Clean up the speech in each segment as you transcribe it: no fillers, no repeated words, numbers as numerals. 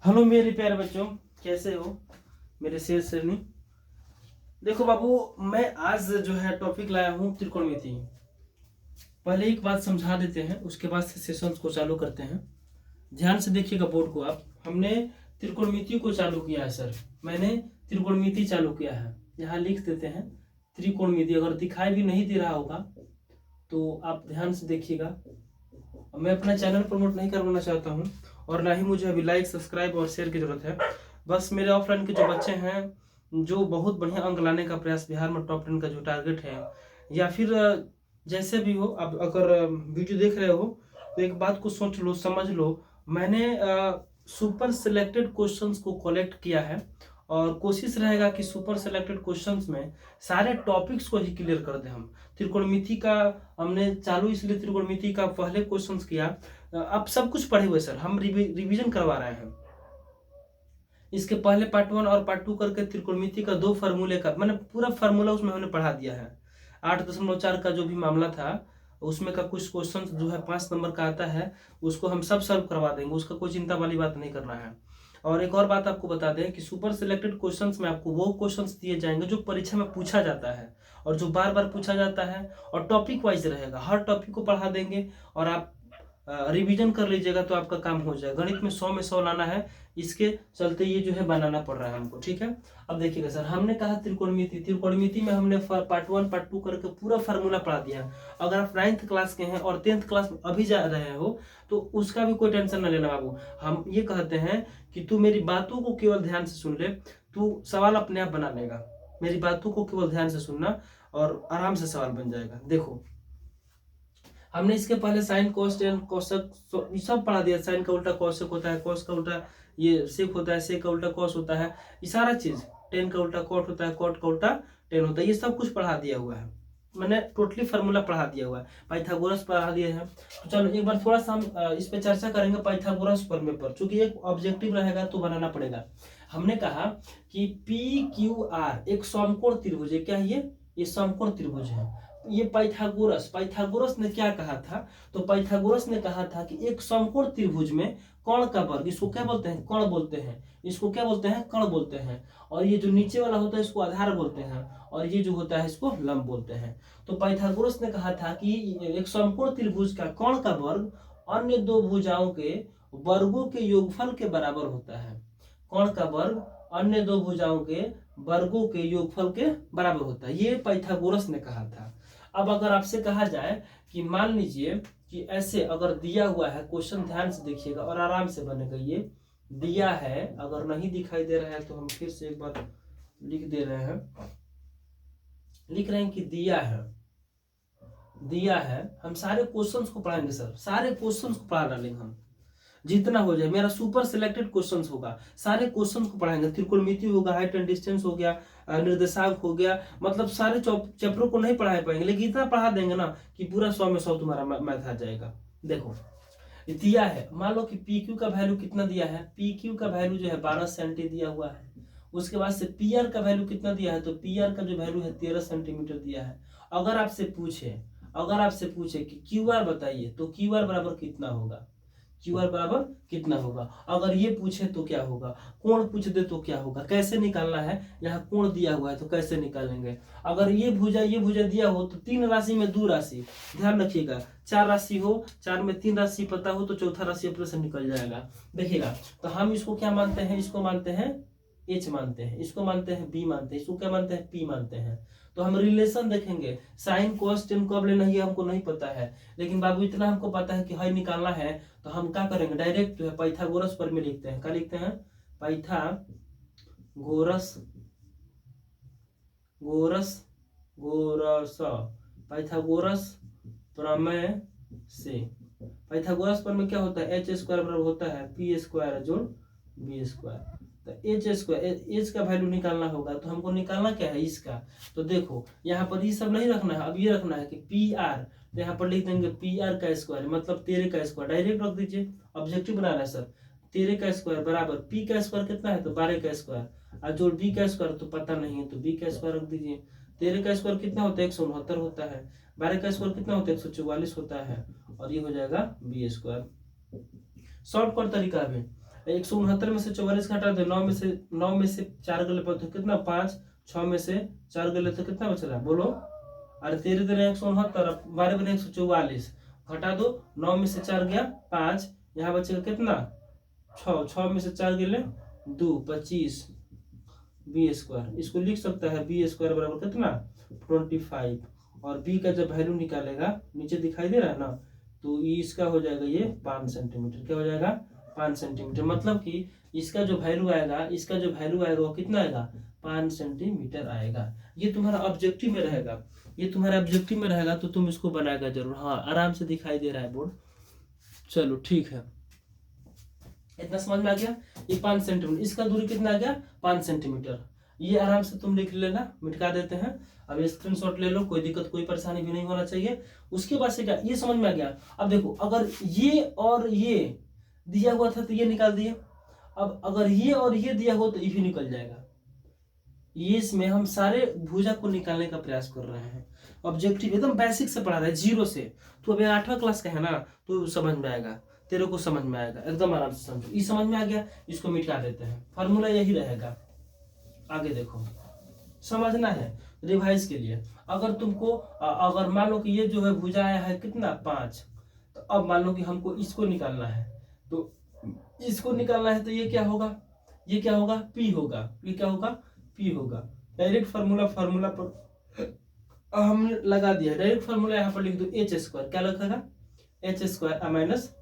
Hello मेरे प्यारे बच्चों, कैसे हो मेरे शेर शेरनी। देखो बाबू, मैं आज जो है टॉपिक लाया हूँ त्रिकोणमिति। पहले एक बात समझा देते हैं, उसके बाद से सेशंस को चालू करते हैं। ध्यान से देखिएगा बोर्ड को आप। हमने त्रिकोणमिति को चालू किया है सर, मैंने त्रिकोणमिति चालू किया है। यहाँ लिख देते हैं त्रिकोणमिति। अगर दिखाई भी नहीं दे रहा होगा तो आप ध्यान से देखिएगा। मैं अपना चैनल प्रमोट नहीं करवाना चाहता हूँ और ना ही मुझे अभी लाइक सब्सक्राइब और शेयर की जरूरत है। बस मेरे ऑफलाइन के जो बच्चे हैं जो बहुत बढ़िया अंक लाने का प्रयास, बिहार में टॉप 10 का जो टारगेट है, या फिर जैसे भी हो, आप अगर वीडियो देख रहे हो तो एक बात को सोच लो, समझ लो। मैंने सुपर सिलेक्टेड क्वेश्चंस को कलेक्ट किया है और कोशिश रहेगा कि सुपर सिलेक्टेड क्वेश्चंस में सारे टॉपिक्स को ही क्लियर कर दें हम। त्रिकोणमिति का हमने चालू इसलिए त्रिकोणमिति का पहले क्वेश्चंस किया। अब सब कुछ पढ़े हुए सर, हम रिवीजन करवा रहे हैं। इसके पहले पार्ट 1 और पार्ट 2 करके त्रिकोणमिति का 2 फार्मूले का मैंने पूरा फार्मूला उसमें हमने पढ़ा दिया है। 8.4 का जो भी मामला था उसमें का कुछ क्वेश्चन जो है 5 नंबर का आता है, उसको हम सब सॉल्व करवा देंगे, उसका कोई चिंता वाली बात नहीं करना है। और एक और बात आपको बता दें कि सुपर सिलेक्टेड क्वेश्चंस में आपको वो क्वेश्चंस दिए जाएंगे जो परीक्षा में पूछा जाता है और जो बार बार पूछा जाता है, और टॉपिक वाइज रहेगा। हर टॉपिक को पढ़ा देंगे और आप रिवीजन कर लीजिएगा तो आपका काम हो जाएगा। गणित में 100 में 100 लाना है, इसके चलते ये जो है बनाना पड़ रहा है हमको, ठीक है। अब देखिएगा सर, हमने कहा त्रिकोणमिति में हमने पार्ट 1 पार्ट 2 करके पूरा फार्मूला पढ़ा दिया। अगर आप 9th क्लास के हैं और 10th क्लास में अभी जा रहे हो तो उसका भी कोई टेंशन ना लेना बाबू। हम ये कहते हैं कि तू मेरी बातों को केवल ध्यान से सुन ले, तू सवाल अपने आप बना लेगा। मेरी बातों को केवल ध्यान से सुनना और आराम से सवाल बन जाएगा। देखो, हमने इसके पहले साइन कोस टेन कोसक ये सब पढ़ा दिया। साइन का उल्टा कोसक होता है, कोस का उल्टा ये सेक होता है, सेक का उल्टा कोस होता है, ये सारा चीज। टेन का उल्टा कोट होता है, कोट का उल्टा टेन होता है, ये सब कुछ पढ़ा दिया हुआ है। मैंने टोटली फार्मूला पढ़ा दिया हुआ है, पाइथागोरस पढ़ा दिए हैं। तो चलो एक बार थोड़ा सा हम इस पे चर्चा करेंगे पाइथागोरस प्रमेय पर, चूंकि एक ऑब्जेक्टिव रहेगा तो बनाना पड़ेगा। हमने कहा कि PQR एक समकोण त्रिभुज है। क्या ये समकोण त्रिभुज है। ये पाइथागोरस ने क्या कहा था? तो पाइथागोरस ने कहा था कि एक समकोण त्रिभुज में कर्ण का वर्ग, इसको क्या बोलते हैं? कर्ण बोलते हैं। इसको क्या बोलते हैं? कर्ण बोलते हैं। और ये जो नीचे वाला होता है इसको आधार बोलते हैं, और ये जो होता है इसको लंब बोलते हैं। तो पाइथागोरस ने कहा था कि एक समकोण त्रिभुज का कर्ण का वर्ग अन्य दो भुजाओं के वर्गों के योगफल के बराबर होता है। कर्ण का वर्ग अन्य दो भुजाओं के वर्गों के योगफल के बराबर होता है, ये पाइथागोरस ने कहा था। अब अगर आपसे कहा जाए कि मान लीजिए कि ऐसे अगर दिया हुआ है क्वेश्चन, ध्यान से देखिएगा और आराम से बनेगा। ये दिया है, अगर नहीं दिखाई दे रहा है तो हम फिर से एक बार लिख दे रहे हैं। लिख रहे हैं कि दिया है। हम सारे क्वेश्चंस को पढ़ाएंगे सर, सारे क्वेश्चंस को पढ़ा डालेंगे हम, जितना हो जाए। मेरा सुपर सिलेक्टेड क्वेश्चंस होगा, सारे क्वेश्चंस को पढ़ाएंगे। त्रिकोणमिति होगा, हाइट एंड डिस्टेंस हो गया, निर्देशांक हो गया, मतलब सारे चैप्टर को नहीं पढ़ा पाएंगे, लेकिन इतना पढ़ा देंगे ना कि पूरा 100 में 100 तुम्हारा मैथ आ जाएगा। देखो, दिया है, मान लो कि PQ का वैल्यू कितना दिया है? PQ का वैल्यू जो है 12 सेंटी दिया हुआ है। उसके बाद से PR का वैल्यू कितना दिया है? तो PR का जो वैल्यू है 13 सेंटीमीटर दिया है। अगर आपसे पूछे कि QR बताइए, तो QR बराबर कितना होगा? QR बराबर कितना होगा? अगर ये पूछे तो क्या होगा? कोण पूछ दे तो क्या होगा? कैसे निकालना है? यहाँ कोण दिया हुआ है तो कैसे निकालेंगे? अगर ये भुजा दिया हो तो 3 राशि में 2 राशि, ध्यान रखिएगा। 4 राशि हो, 4 में 3 राशि पता हो तो चौथा राशि अपने से निकल जाएगा। देखिएगा, तो हम इसको क्या मानते हैं? इसको मानते हैं H मानते हैं, इसको मानते हैं B मानते हैं, इसको क्या मानते हैं? P मानते हैं। तो हम रिलेशन देखेंगे। साइन कोस टेन कब लेना है हमको नहीं पता है, लेकिन बाबू इतना हमको पता है कि हाई निकालना है। तो हम क्या करेंगे? डायरेक्ट जो है पाइथागोरस प्रमेय लिखते हैं। क्या लिखते हैं? पाइथागोरस प्रमेय से। पाइथागोरस प्रमेय क्या होता है? H स्क्वायर बराबर होता है P स्क्वायर जोड़ B स्क्वायर। तो H स्क्वायर, H का वैल्यू निकालना होगा, तो हमको निकालना क्या है? इसका। तो देखो, यहाँ पर ये सब नहीं रखना है, अब ये रखना है कि PR, तो यहाँ पर लिख देंगे PR का स्क्वायर, मतलब 13 का स्क्वायर। डायरेक्ट रख दीजिए, ऑब्जेक्टिव बनाना है सर। 13 का स्क्वायर बराबर P का स्क्वायर कितना है? तो 12 का स्क्वायर, और जो B का स्क्वायर तो पता नहीं है तो B का स्क्वायर रख दीजिए। 13 का स्क्वायर कितना होता है? 169 होता है। 12 का स्क्वायर कितना होता है? 144 होता है, और ये हो जाएगा B स्क्वायर। शॉर्टकट तरीका है। 169 में से 44 घटा दो, 9 में से 4 गले पर तो कितना 5, 6 में से 4 गले तो कितना बचला बोलो। अरे 13 169, 12 144 घटा दो, 9 में से 4 गया 5, यहाँ बचेगा कितना 6, 6 में से 4 गले 2, 25 बी स्क्वायर। इसको लिख सकता है बी स्क्वायर बराबर कितना 25। और बी का जब वैल्यू निकालेगा नीचे दिखाई दे रहा है ना, तो इसका हो जाएगा ये 5 सेंटीमीटर। क्या हो जाएगा 5 सेंटीमीटर। मतलब कि इसका जो वैल्यू आएगा वो कितना आएगा 5 सेंटीमीटर आएगा। ये तुम्हारा ऑब्जेक्टिव में रहेगा, तो तुम इसको बनाएगा जरूर। हाँ आराम से दिखाई दे रहा है बोर्ड। चलो ठीक है, इतना समझ में आ गया। ये 5 सेंटीमीटर, इसका दूरी कितना आ गया 5 सेंटीमीटर। ये आराम से तुम लिख लेना, मिटा देते हैं। अब ये स्क्रीनशॉट ले लो, कोई दिक्कत कोई परेशानी भी नहीं होना चाहिए। उसके बाद से क्या ये समझ में आ गया। अब देखो अगर ये और ये दिया हुआ था तो ये निकाल दिए। अब अगर ये और ये दिया हुआ तो ये भी निकल जाएगा। ये इसमें हम सारे भुजा को निकालने का प्रयास कर रहे हैं। ऑब्जेक्टिव एकदम बेसिक से पढ़ा रहा है, 0 से। तो अभी 8वां क्लास का है ना, तो समझ में आएगा, तेरे को समझ में आएगा, एकदम आराम से समझो। ये समझ में आ गया, इसको मिटा देते हैं। फॉर्मूला यही रहेगा। आगे देखो, समझना है रिवाइज के लिए। अगर तुमको अगर मान लो कि ये जो है भुजा आया है कितना 5, तो अब मान लो कि हमको इसको निकालना है, तो इसको निकालना है तो ये क्या होगा P होगा। ये क्या होगा P होगा। डायरेक्ट फार्मूला पर हम लगा दिया। डायरेक्ट फार्मूला यहाँ पर लिख दो h स्क्वायर। क्या लिखेगा h square minus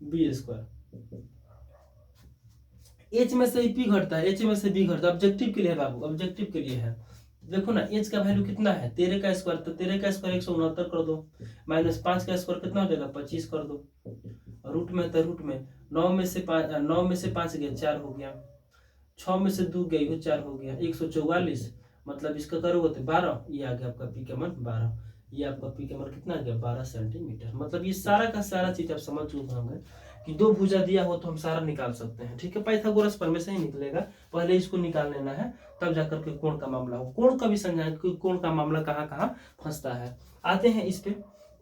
B square. h में से p घटता है, h में से b घटता है। ऑब्जेक्टिव के लिए है बाबू, ऑब्जेक्टिव के लिए है। देखो ना h का वैल्यू कितना है 13 का स्क्वायर, तो 13 का स्क्वायर 169 कर दो, माइनस 5 का स्क्वायर कितना हो जाएगा 25 कर दो। रूट में तो रूट में 9 में से 5 गया 4 हो गया, 6 में से 2 गई हो 4 हो गया, 144। मतलब इसका करोगे तो 12। ये आ गया आपका पी का मान 12। ये आपका पी का मान कितना आ गया 12 सेंटीमीटर। मतलब ये सारा का सारा चीज आप समझ चुके होंगे कि दो भुजा दिया हो तो हम सारा निकाल सकते हैं। ठीक है, पाइथागोरस प्रमेय से ही निकलेगा। पहले इसको निकाल लेना है, तब जाकर के कोण का मामला हो। कोण का भी समझाएंगे कि कोण का मामला कहाँ कहाँ फंसता है। आते हैं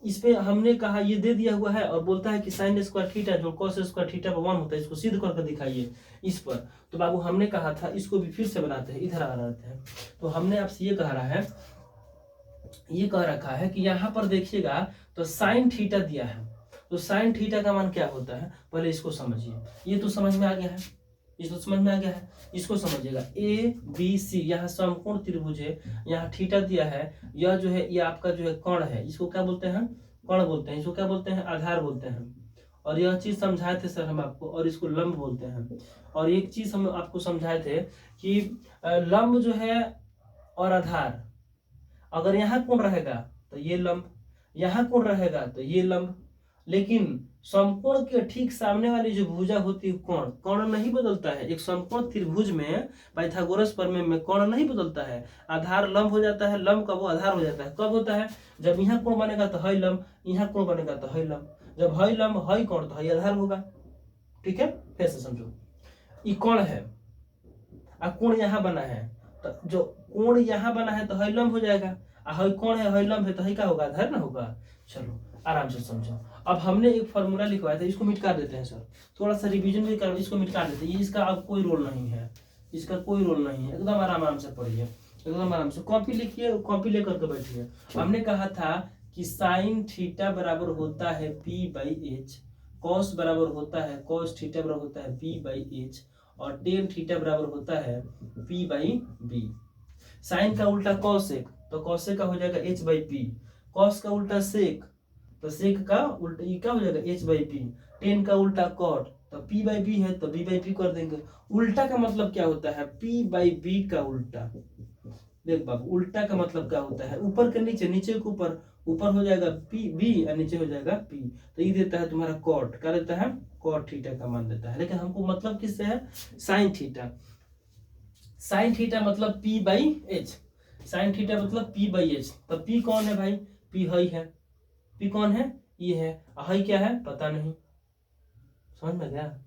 इस पे हमने कहा ये दे दिया हुआ है और बोलता है कि साइन स्क्वायर थीटा जो कॉस स्क्वायर थीटा पर 1 होता है, इसको सिद्ध करके दिखाइए इस पर। तो बाबू हमने कहा था इसको भी फिर से बनाते हैं, इधर आ रहते हैं। तो हमने आपसे ये कह रखा है कि यहाँ पर देखिएगा तो साइन थीटा दिया है, तो साइन थीटा का मान क्या होता है पहले इसको समझिए। ये तो समझ में आ गया है, इसको समझिएगा। ए बी सी यहाँ समकोण त्रिभुज है, यहाँ थीटा दिया है। यह जो है ये आपका जो है कोण है, इसको क्या बोलते हैं कोण बोलते हैं। इसको क्या बोलते हैं आधार बोलते हैं। और यह चीज समझाए थे सर हम आपको, और इसको लंब बोलते हैं। और एक चीज हम आपको समझाए थे कि लंब जो है और आधार, अगर यहाँ कोण रहेगा तो ये लंब, यहाँ कोण रहेगा तो ये लंब। लेकिन समकोण के ठीक सामने वाली जो भुजा होती है कोण नहीं बदलता है। एक समकोण त्रिभुज में पाइथागोरस प्रमेय में कोण नहीं बदलता है। आधार लंब हो जाता है, लंब का वो आधार हो जाता है। कब होता है जब यहाँ कोण बनेगा तो है लंब, यहाँ कोण बनेगा तो है लंब। जब है लंब है कोण तो है आधार होगा। ठीक है, फिर से समझो। ये कोण है और कोण यहाँ बना है, तो जो कोण यहाँ बना है तो है लंब हो जाएगा। है कोण है लंब है तो है क्या होगा आधार ना होगा। चलो आराम से समझो। अब हमने एक फार्मूला लिखवाया था, इसको मिटा देते हैं सर, थोड़ा सा रिवीजन भी कर, इसको मिटा देते हैं। इसका अब कोई रोल नहीं है, एकदम आराम से पढ़िए, एकदम आराम से कॉपी लिखिए, कॉपी लेकर के बैठिए। हमने कहा था कि साइन थीटा बराबर होता है p/h, कॉस बराबर होता है कॉस थीटा बराबर होता है p/h, और टेन थीटा बराबर होता है p/b। साइन का उल्टा कॉसेक, तो कॉसेक का हो जाएगा h/p। कॉस का उल्टा सेक, तो सेक का उल्टा ये क्या हो जाएगा h/p। टेन का उल्टा कॉट, तो p/b है तो b/p कर देंगे। उल्टा का मतलब क्या होता है p/b का उल्टा। देख बाबू उल्टा का मतलब क्या होता है ऊपर के नीचे, नीचे के ऊपर, ऊपर हो जाएगा b और नीचे हो जाएगा p। तो ये देता है तुम्हारा कॉट, क्या देता है कॉट थीटा का मान देता है। लेकिन हमको मतलब किससे है साइन थीटा। साइन थीटा मतलब p/h, साइन थीटा मतलब p/h। तो p कौन है भाई, p है, p कौन है ये है, है क्या है पता नहीं। समझ में गया,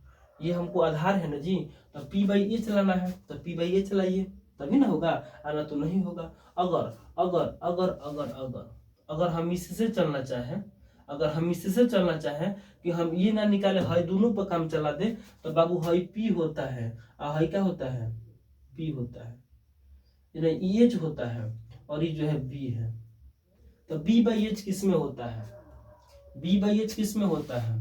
ये हमको आधार है ना जी, तो p/h लाना है, तो p/h लाइए तभी ना होगा, आना तो नहीं होगा। अगर अगर अगर अगर अगर अगर हम इससे चलना चाहें, अगर हम इससे चलना चाहें कि हम ये ना निकाले हई दोनों पर काम चला दे, तो बाबू हई पी होता है और हई क्या होता है, पी होता है, ये एच होता है और ये जो है बी है। तो बी बाई एच किस में होता है, बी बाई एच किस में होता है,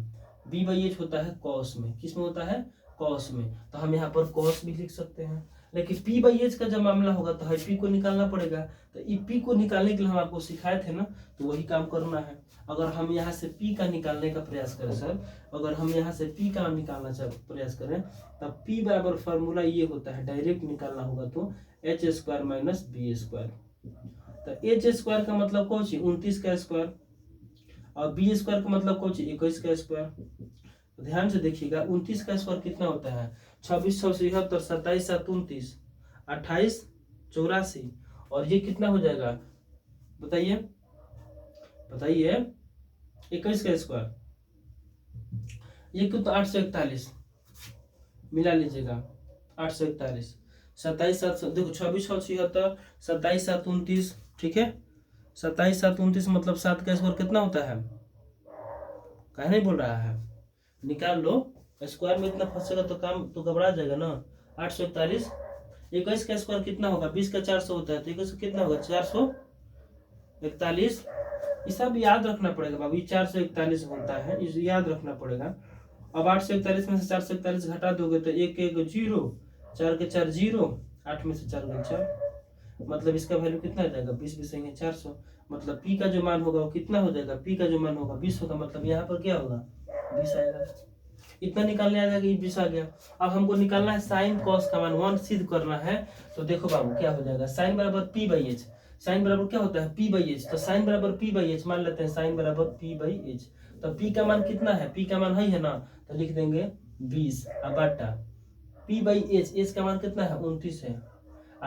बी बाई एच होता है कॉस में। किस में होता है, कॉस में। तो हम यहाँ पर कॉस भी लिख सकते हैं। लेकिन पी बाई एच का जब मामला होगा तो हई पी को निकालना पड़ेगा। तो ई पी को निकालने के लिए हम आपको सिखाए थे ना, तो वही काम करना है। अगर हम यहाँ से पी का निकालने का प्रयास करें सर, अगर हम यहाँ से पी का निकालना प्रयास करें, तब पी बराबर फॉर्मूला ये होता है, डायरेक्ट निकालना होगा तो H square minus B square. तो एच स्क्वायर का मतलब कौन सी 29 का स्क्वायर, और बी स्क्वायर का मतलब कौन सी 21 का स्क्वायर। तो ध्यान से देखिएगा 29 का स्क्वायर कितना होता है 26 6 77 27 7 29 28 84, और ये कितना हो जाएगा बताइए बताइए 21 का स्क्वायर, ये क्यों, तो 841 मिला लीजिएगा 841 27 7 देखो 26 6 77 27 7 29, ठीक है 27 7 29 मतलब 7 का स्क्वायर कितना होता है, कहीं नहीं बोल रहा है, निकाल लो। स्क्वायर में इतना फंसेगा तो काम तो घबरा जाएगा ना। 841 21 का स्क्वायर कितना होगा, 20 का 400 होता है, तो 21 कितना होगा 441। ये सब याद रखना पड़ेगा बाबू, 441 होता है, इसे याद रखना पड़ेगा। अब 841 में से 441 घटा दोगे तो 1 1 0, 4 के 4 0, 8 में से 4 गए 4, मतलब इसका वैल्यू कितना आ जाएगा 20 20 400। मतलब पी का जो मान होगा वो कितना हो जाएगा, पी का जो मान होगा 20 होगा, मतलब यहाँ पर क्या होगा 20 आएगा। इतना निकालने आ जाएगा, 20 आ गया। अब हमको निकालना है साइन कॉस का मान 1 सिद्ध करना है। तो देखो बाबू क्या हो जाएगा, साइन बराबर पी बाई एच, साइन बराबर क्या होता है पी बाई एच, तो साइन बराबर पी बाई एच मान लेते हैं, साइन बराबर पी बाई एच। तो पी का मान कितना है, पी का मान है ना, तो लिख देंगे 20 बटा पी बाई एच, एच का मान कितना है 29 है,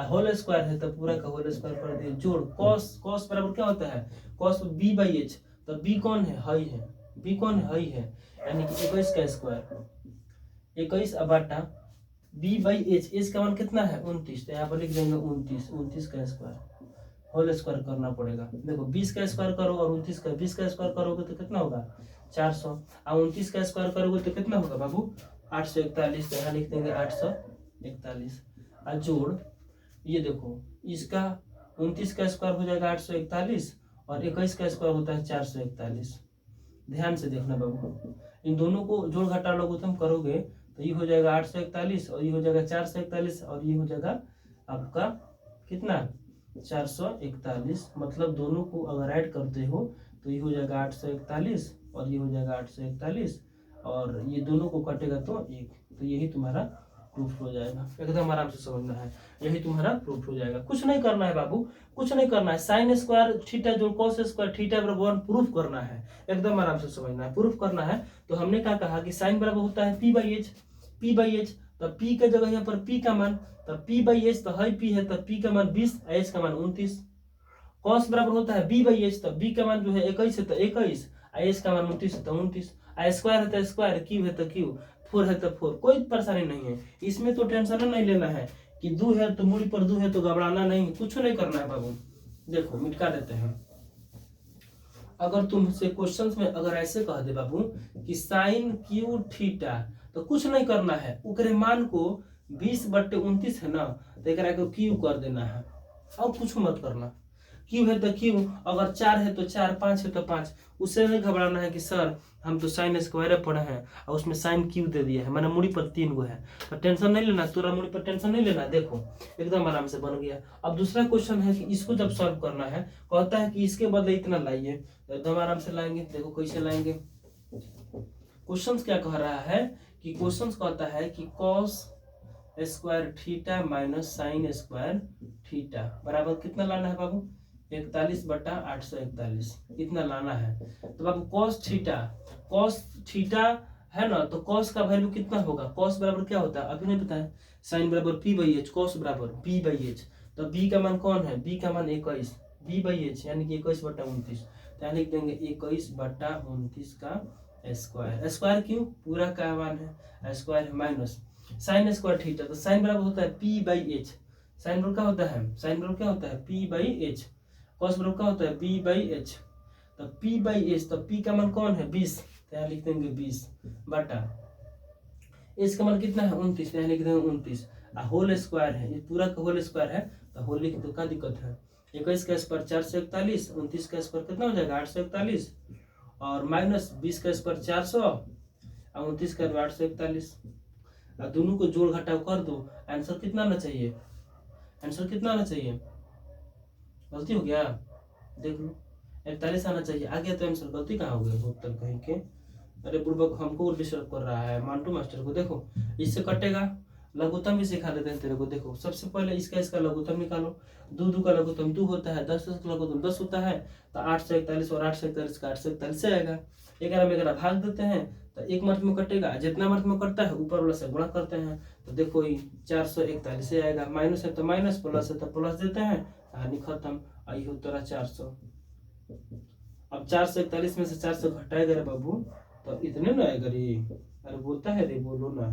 होल स्क्वायर है तो पूरा का होल स्क्वायर कर दिए, जोड़ कॉस, कॉस बराबर क्या होता है कॉस बी बाई एच, तो बी कौन है हई है, बी कौन है हई है, यानी कि 21 का स्क्वायर 21 बटा बी बाई एच, एच का मान कितना है 29, तो यहाँ पर लिख देंगे 29 का स्क्वायर, होल स्क्वायर करना पड़ेगा। देखो 20 का स्क्वायर करो और 29 का 20 का स्क्वायर करोगे तो कितना होगा 400, और 29 का स्क्वायर करोगे तो कितना होगा बाबू 841, तो यहाँ लिख देंगे 841। और जोड़ ये देखो इसका 29 का स्क्वायर हो जाएगा 841 और 21 का स्क्वायर होता है 441। ध्यान से देखना बाबू, इन दोनों को जोड़ घटा लोगोतम करोगे तो ये हो जाएगा 841 और ये हो जाएगा 441 और ये हो जाएगा आपका कितना 441। मतलब दोनों को अगर ऐड करते हो तो ये हो जाएगा 841 और ये हो जाएगा 841 और ये दोनों को कटेगा तो 1, तो यही तुम्हारा प्रूफ हो जाएगा। एकदम आराम से समझना है, यही तुम्हारा प्रूफ हो जाएगा। कुछ नहीं करना है बाबू, कुछ नहीं करना है, साइन स्क्वायर थीटा जोड़ कॉस स्क्वायर थीटा बराबर 1 प्रूफ करना है, एकदम आराम से समझना है। प्रूफ करना है तो हमने क्या कहा कि साइन बराबर होता है P by H, P by H, तो पी का जगह यहाँ पर पी का मान, तो पी बाई एच तो है पी है, तो पी का मान 20, एच का मान 29। कॉस बराबर होता है बी बाई एच, तो बी का मान जो है 21 है तो 21, एच का मान 29 है तो 29, स्क्वायर है तो स्क्वायर, क्यूब है तो क्यूब, 4 है तो 4, कोई परेशानी नहीं है इसमें। तो टेंशन नहीं लेना है कि 2 है तो मूड़ी पर 2 है तो घबराना नहीं, कुछ नहीं करना है बाबू। देखो मिटका देते हैं। अगर तुमसे क्वेश्चंस में अगर ऐसे कह दे बाबू कि साइन क्यू थीटा, तो कुछ नहीं करना है, उकरे मान को 20/29 है ना, तो एक को क्यू कर देना है और कुछ मत करना। क्यू है तो क्यू, अगर 4 है तो 4, 5 है तो 5, उससे नहीं घबराना है कि सर हम तो साइन स्क्वायर पढ़े हैं और उसमें साइन क्यू दे दिया है, मैंने मुड़ी पर 3 गो है, तो टेंशन नहीं लेना, तोरा मुड़ी पर टेंशन नहीं लेना। देखो एकदम आराम से बन गया। अब दूसरा क्वेश्चन है कि इसको जब सॉल्व करना है, कहता है कि इसके बदले इतना लाइए, तो एकदम आराम से लाएंगे। देखो कैसे लाएंगे, क्वेश्चन क्या कह रहा है कि क्वेश्चन कहता है कि cos square theta minus sine square theta बराबर कितना लाना है बाबू 41/841, इतना लाना है। तो बाबू कॉस थीटा है ना, तो कॉस का वैल्यू कितना होगा, कॉस बराबर क्या होता है अभी नहीं पता है, साइन बराबर पी बाई एच, कॉस बराबर बी बाई एच, तो बी का मान कौन है, बी का मान 21, बी बाई एच यानी कि 21/29, तो यहाँ लिख देंगे 21/29 का स्क्वायर। स्क्वायर क्यों, पूरा का मान है, स्क्वायर है माइनस साइन स्क्वायर थीटा, तो साइन बराबर होता है पी बाई एच, साइन बराबर क्या होता है, साइन बराबर क्या होता है पी बाई एच, कॉस बराबर क्या होता है बी बाई एच, तो पी बाई एच, तो पी का मान कौन है 20, तो यहाँ लिख देंगे 20 बटा एच का मान कितना है 29, यहाँ लिख देंगे 29, होल स्क्वायर है, ये पूरा का होल स्क्वायर है तो होल लिख दो, क्या दिक्कत है। 21 का स्क्वायर 441, 29 का स्क्वायर कितना हो जाएगा 841, और माइनस 20 का स्क्वायर 400 और 29 का 841, और दोनों को जोड़ घटाव कर दो। आंसर कितना आना चाहिए, आंसर कितना आना चाहिए, गलती हो गया देख लो 41 आना चाहिए, आ गया तो आंसर गलती कहाँ हो गया भुगतान कहीं के। अरे बुड़बक हमको डिस्टर्ब कर रहा है मांटू मास्टर को, देखो इससे कटेगा, लघुत्तम भी सिखा देते हैं तेरे को। देखो सबसे पहले इसका लघुत्तम निकालो, 2 का लघुत्तम 2 होता है, 10 का लघुत्तम 10 होता है, तो 841 और 841 का 841 से आएगा। 11 में 11 भाग देते हैं तो एक मर्द में कटेगा, जितना मर्द में कटता है ऊपर वाला से गुणा करते हैं, तो देखो ये 441 से आएगा, माइनस है तो माइनस, प्लस है तो प्लस देते हैं, कहानी खत्म। आई हो तेरा 400। अब 441 में से 400 घटाएगा रे बाबू तो इतने ना आएगा रे, अरे बोलता है रे बोलो ना,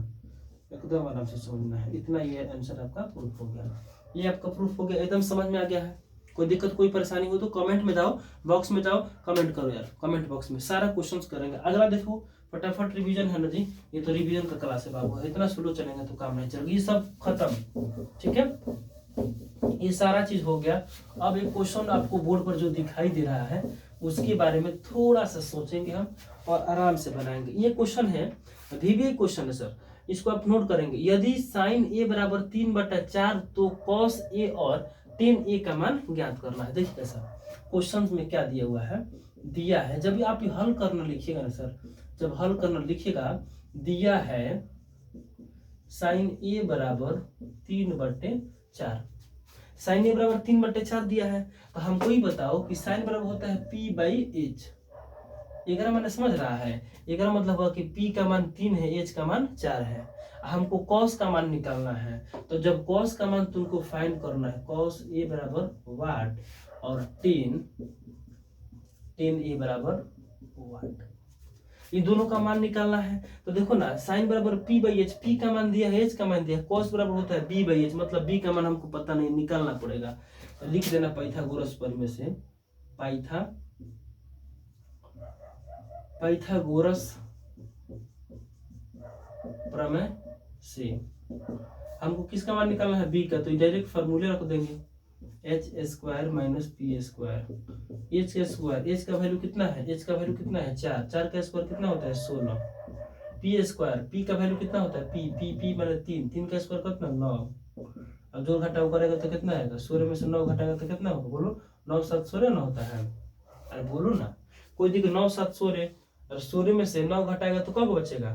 एकदम आराम से समझना है। इतना ये आंसर आपका प्रूफ हो गया, ये आपका प्रूफ हो गया, एकदम समझ में आ गया है। कोई दिक्कत कोई परेशानी हो तो कमेंट में जाओ, बॉक्स में जाओ, कमेंट करो यार, कमेंट बॉक्स में सारा क्वेश्चंस करेंगे। अगला देखो फटाफट रिवीजन है ना जी, ये तो रिवीजन का क्लास है बाबू, इतना स्लो चलेंगे तो काम नहीं चलेगा, ये सब खत्म, ठीक है। ये सारा चीज हो गया। अब एक क्वेश्चन आपको बोर्ड पर जो दिखाई दे रहा है उसके बारे में थोड़ा सा सोचेंगे हम और आराम से बनाएंगे। ये क्वेश्चन है, अभी भी एक क्वेश्चन है सर, इसको आप नोट करेंगे। यदि साइन ए बराबर 3/4 तो कॉस ए और टेन ए का मान ज्ञात करना है। देखिए कैसा क्वेश्चन में क्या दिया हुआ है, दिया है जब आप हल करना लिखिएगा ना सर, जब हल करना लिखिएगा, दिया है साइन ए बराबर 3/4, साइन ए बराबर 3/4 दिया है, तो हमको ही बताओ कि साइन बराबर होता है P बाई एच। एकरा मैंने समझ रहा है, एकरा मतलब हुआ कि P का मान 3 है, H का मान 4 है, हमको cos का मान निकालना है। तो जब cos का मान तुमको फाइंड करना है, cos A बराबर वाट और tan A बराबर वाट, ये दोनों का मान निकालना है। तो देखो ना साइन बराबर P बाई एच, P का मान दिया है, H का मान दिया है, cos बराबर होता है B बाई एच, मतलब B का मान हमको पता नहीं, निकालना पड़ेगा। तो लिख देना पाइथागोरस प्रमेय से, पाइथागोरस प्रमेय से हमको किसका मान निकालना है, B का, तो डायरेक्ट फार्मूले रख देंगे, h² minus P square, h का स्क्वायर, h का वैल्यू कितना है, h का वैल्यू कितना है 4, 4 का स्क्वायर कितना होता है 16, पी स्क्वायर, p का वैल्यू कितना होता है p माने 3, 3 का स्क्वायर कितना 9, अब जोड़ घटाव करेगा तो कितना आएगा, 16 में से 9 घटाएगा तो कितना होगा, बोलो 9 7 16 ना होता है, अरे बोलो ना, कोई दिक्कत 9 7 16, और 16 में से 9 घटाएगा तो कब बचेगा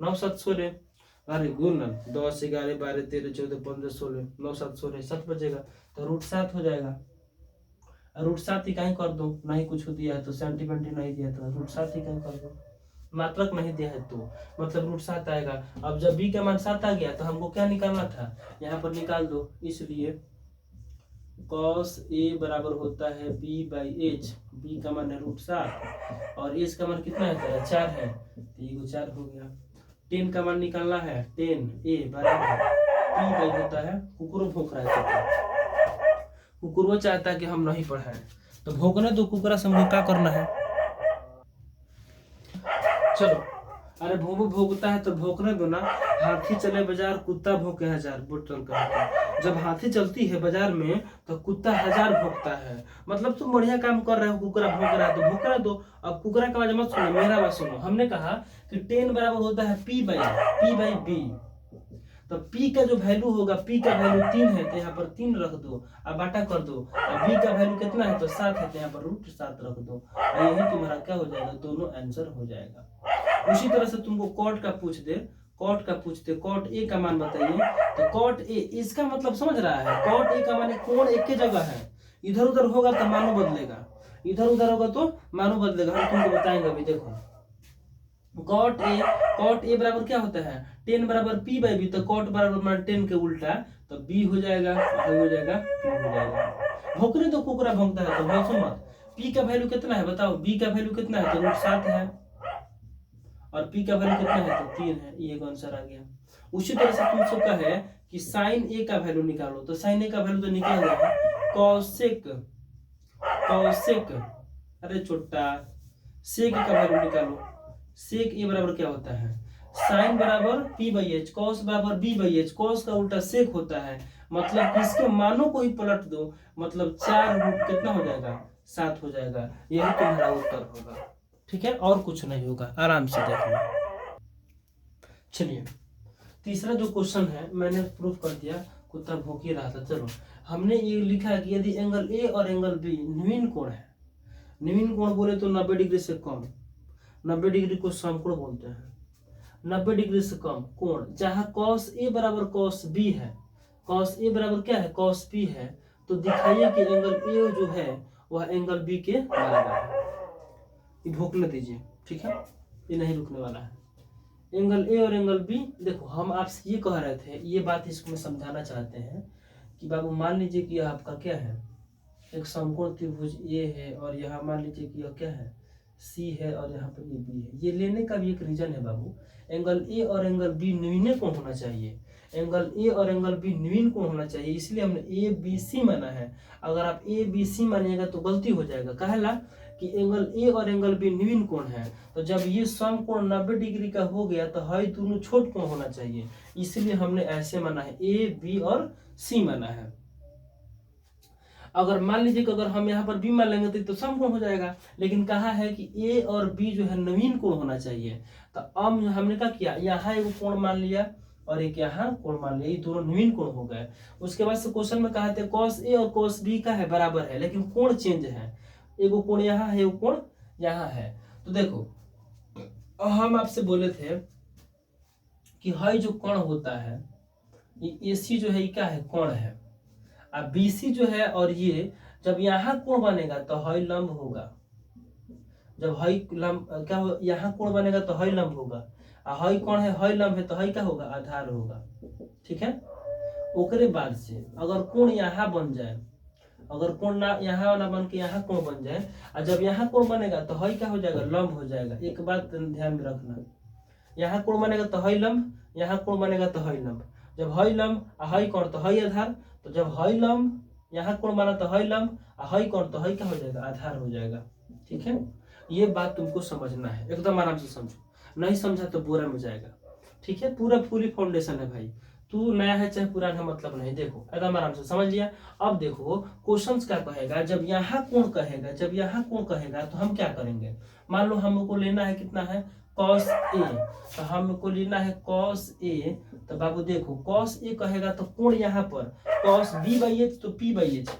9 7 16, अरे गुण 10 11 12 13 14 15 16, 9 7 16 7 बचेगा, तो √7 हो जाएगा। √7 ही कहीं कर दो, नहीं कुछ दिया है तो सेंटीमीटर नहीं दिया तो √7 ही कहीं कर दो, मात्रक नहीं दिया है तो मतलब √7 आएगा। अब जब b का मान 7 आ गया तो हमको क्या निकालना था, यहाँ पर निकाल दो, इसलिए cos a बराबर होता है b बाई एच, b का मान है √7 और h का मान कितना है 4 है, तो ये 4 हो गया। 10 का मान निकालना है, 10 a बराबर p बाई होता है, कुकुरो भौंक रहा है, कुकुरो चाहता है कि हम नहीं पढ़ाएं, तो भौंकने दो कुकरा से हमको क्या करना है, चलो अरे भोंबू भोंकता है तो भौंकने दो ना। हाथी चले बाजार कुत्ता भौंके 1000, बोतल का जब हाथी चलती है बाजार में तो कुत्ता 1000 भौंकता है, मतलब तुम बढ़िया काम कर रहे हो, कुकरा भौंक रहा है तो भौंकने दो। अब कुकरा का आवाज मत सुनो, मेरा आवाज सुनो। हमने कहा कि 10 बराबर होता है p बाई b, तो p का जो वैल्यू होगा, p का वैल्यू 3 है तो यहाँ पर 3 रख दो, अब बाटा कर दो, अब b का वैल्यू कितना है तो 7 है तो यहाँ पर √7 रख दो, और यही तुम्हारा क्या हो जाएगा, दोनों आंसर हो जाएगा। उसी तरह से तुमको कॉट का पूछ दे, कॉट ए का मान बताइए, तो कॉट ए, इसका मतलब समझ रहा है, कॉट ए का मान कोण एक ही जगह है, इधर उधर होगा तो मानो बदलेगा, इधर उधर होगा तो मानो बदलेगा, हम तुमको बताएंगे अभी। देखो कॉट ए बराबर क्या होता है 10 बराबर p बाई b, तो कॉट बराबर मान 10 के उल्टा, तो b हो जाएगा, हो जाएगा p हो जाएगा। भौंकने तो कुकरा भौंकता है तो भौंको मत। p का वैल्यू कितना है बताओ, b का वैल्यू कितना है तो √7 है, और p का वैल्यू कितना है तो 3 है, ये आंसर आ गया। उसी तरह से तुम सबका है कि साइन a का वैल्यू निकालो, तो साइन a का वैल्यू तो निकल गया है, कॉसेक अरे छोटा, सेक का वैल्यू निकालो। सेक ए बराबर क्या होता है, साइन बराबर पी बाई एच, कॉस बराबर बी बाई एच, कॉस का उल्टा सेक होता है। मतलब इसके मानों को ही पलट दो, मतलब 4 कितना हो जाएगा, 7 हो जाएगा। यही तुम्हारा उत्तर होगा। ठीक है, और कुछ नहीं होगा, आराम से देखना। चलिए तीसरा जो क्वेश्चन है मैंने प्रूफ कर दिया, कुत्ता भौंक ही रहा था। चलो हमने ये लिखा है कि यदि एंगल ए और एंगल बी नवीन कोण है, नवीन कोण बोले तो 90 डिग्री से कम, 90 डिग्री को समकोण बोलते हैं। 90 डिग्री से कम कोण जहां कॉस ए बराबर कॉस बी है, कॉस ए बराबर क्या है, कॉस बी है, तो दिखाइए कि एंगल ए जो है वह एंगल बी के बराबर है। ये भोंकने दीजिए, ठीक है, ये नहीं रुकने वाला है। एंगल ए और एंगल बी, देखो हम आपसे ये कह रहे थे, ये बात इसको मैं समझाना चाहते हैं कि बाबू मान लीजिए कि आपका क्या है, एक समकोण त्रिभुज ए है और यहाँ मान लीजिए कि यह क्या है, सी है और यहाँ पर ये बी है। ये लेने का भी एक रीजन है बाबू, एंगल ए और एंगल बी नवीन कोण होना चाहिए, एंगल ए और एंगल बी नवीन कोण होना चाहिए, इसलिए हमने ए बी सी माना है। अगर आप ए बी सी मानिएगा तो गलती हो जाएगा। कहला कि एंगल ए और एंगल बी नवीन कोण है, तो जब ये समकोण 90 डिग्री का हो गया तो है दोनों छोट कोण होना चाहिए, इसलिए हमने ऐसे माना है, ए बी और सी माना है। अगर मान लीजिए कि अगर हम यहाँ पर बी मान लेंगे तो समकोण हो जाएगा, लेकिन कहा है कि ए और बी जो है नवीन कोण होना चाहिए। तो अब हमने क्या किया, यहाँ एक कोण मान लिया और एक यहाँ कोण मान लिया, ये दोनों नवीन कोण हो गए। उसके बाद से क्वेश्चन में कहा थे कॉस ए और कॉस बी का है बराबर है, लेकिन कोण चेंज है, एगो कोण यहाँ है, एगो कोण यहाँ है। तो देखो हम आपसे बोले थे कि हाई जो कोण होता है, ये एसी जो है ये क्या है, कोण है। अब बीसी जो है और ये जब यहाँ कोण बनेगा तो हाई लंब होगा, जब हाई लंब क्या हो, यहाँ कोण बनेगा तो हाई लंब होगा, हाई कोण है, हाई लंब है तो हाई क्या होगा, आधार होगा। ठीक है, ओकरे बाद से अगर कोण यहाँ बन जाए, अगर कोण ना यहाँ ना बन के यहाँ कोण बन जाए, और जब यहाँ कोण बनेगा तो हाई क्या हो जाएगा, लंब हो जाएगा। एक बात ध्यान में रखना, यहाँ कोण बनेगा तो हाई लंब, यहाँ कोण बनेगा तो हाई लंब, जब हाई लंब हाई कोण तो हाई आधार, तो जब हाई लंब यहाँ कोण बना तो हाई लंब, हाई कोण तो हाई क्या हो जाएगा, आधार हो जाएगा। ठीक है, ये बात तुमको समझना है, एकदम आराम से समझो, नहीं समझा तो बुरा में जाएगा। ठीक है, पूरा पूरी फाउंडेशन है भाई, तू नया है चाहे पुराना, मतलब नहीं। देखो एकदम आराम से समझ लिया। अब देखो क्वेश्चंस क्या कहेगा, जब यहाँ कोण कहेगा, जब यहाँ कोण कहेगा तो हम क्या करेंगे, मान लो हमको लेना है कितना है, कॉस ए, तो हमको लेना है कॉस ए। तो बाबू देखो कॉस ए कहेगा तो कोण यहाँ पर कॉस बी बाई एच, तो पी बाई एच,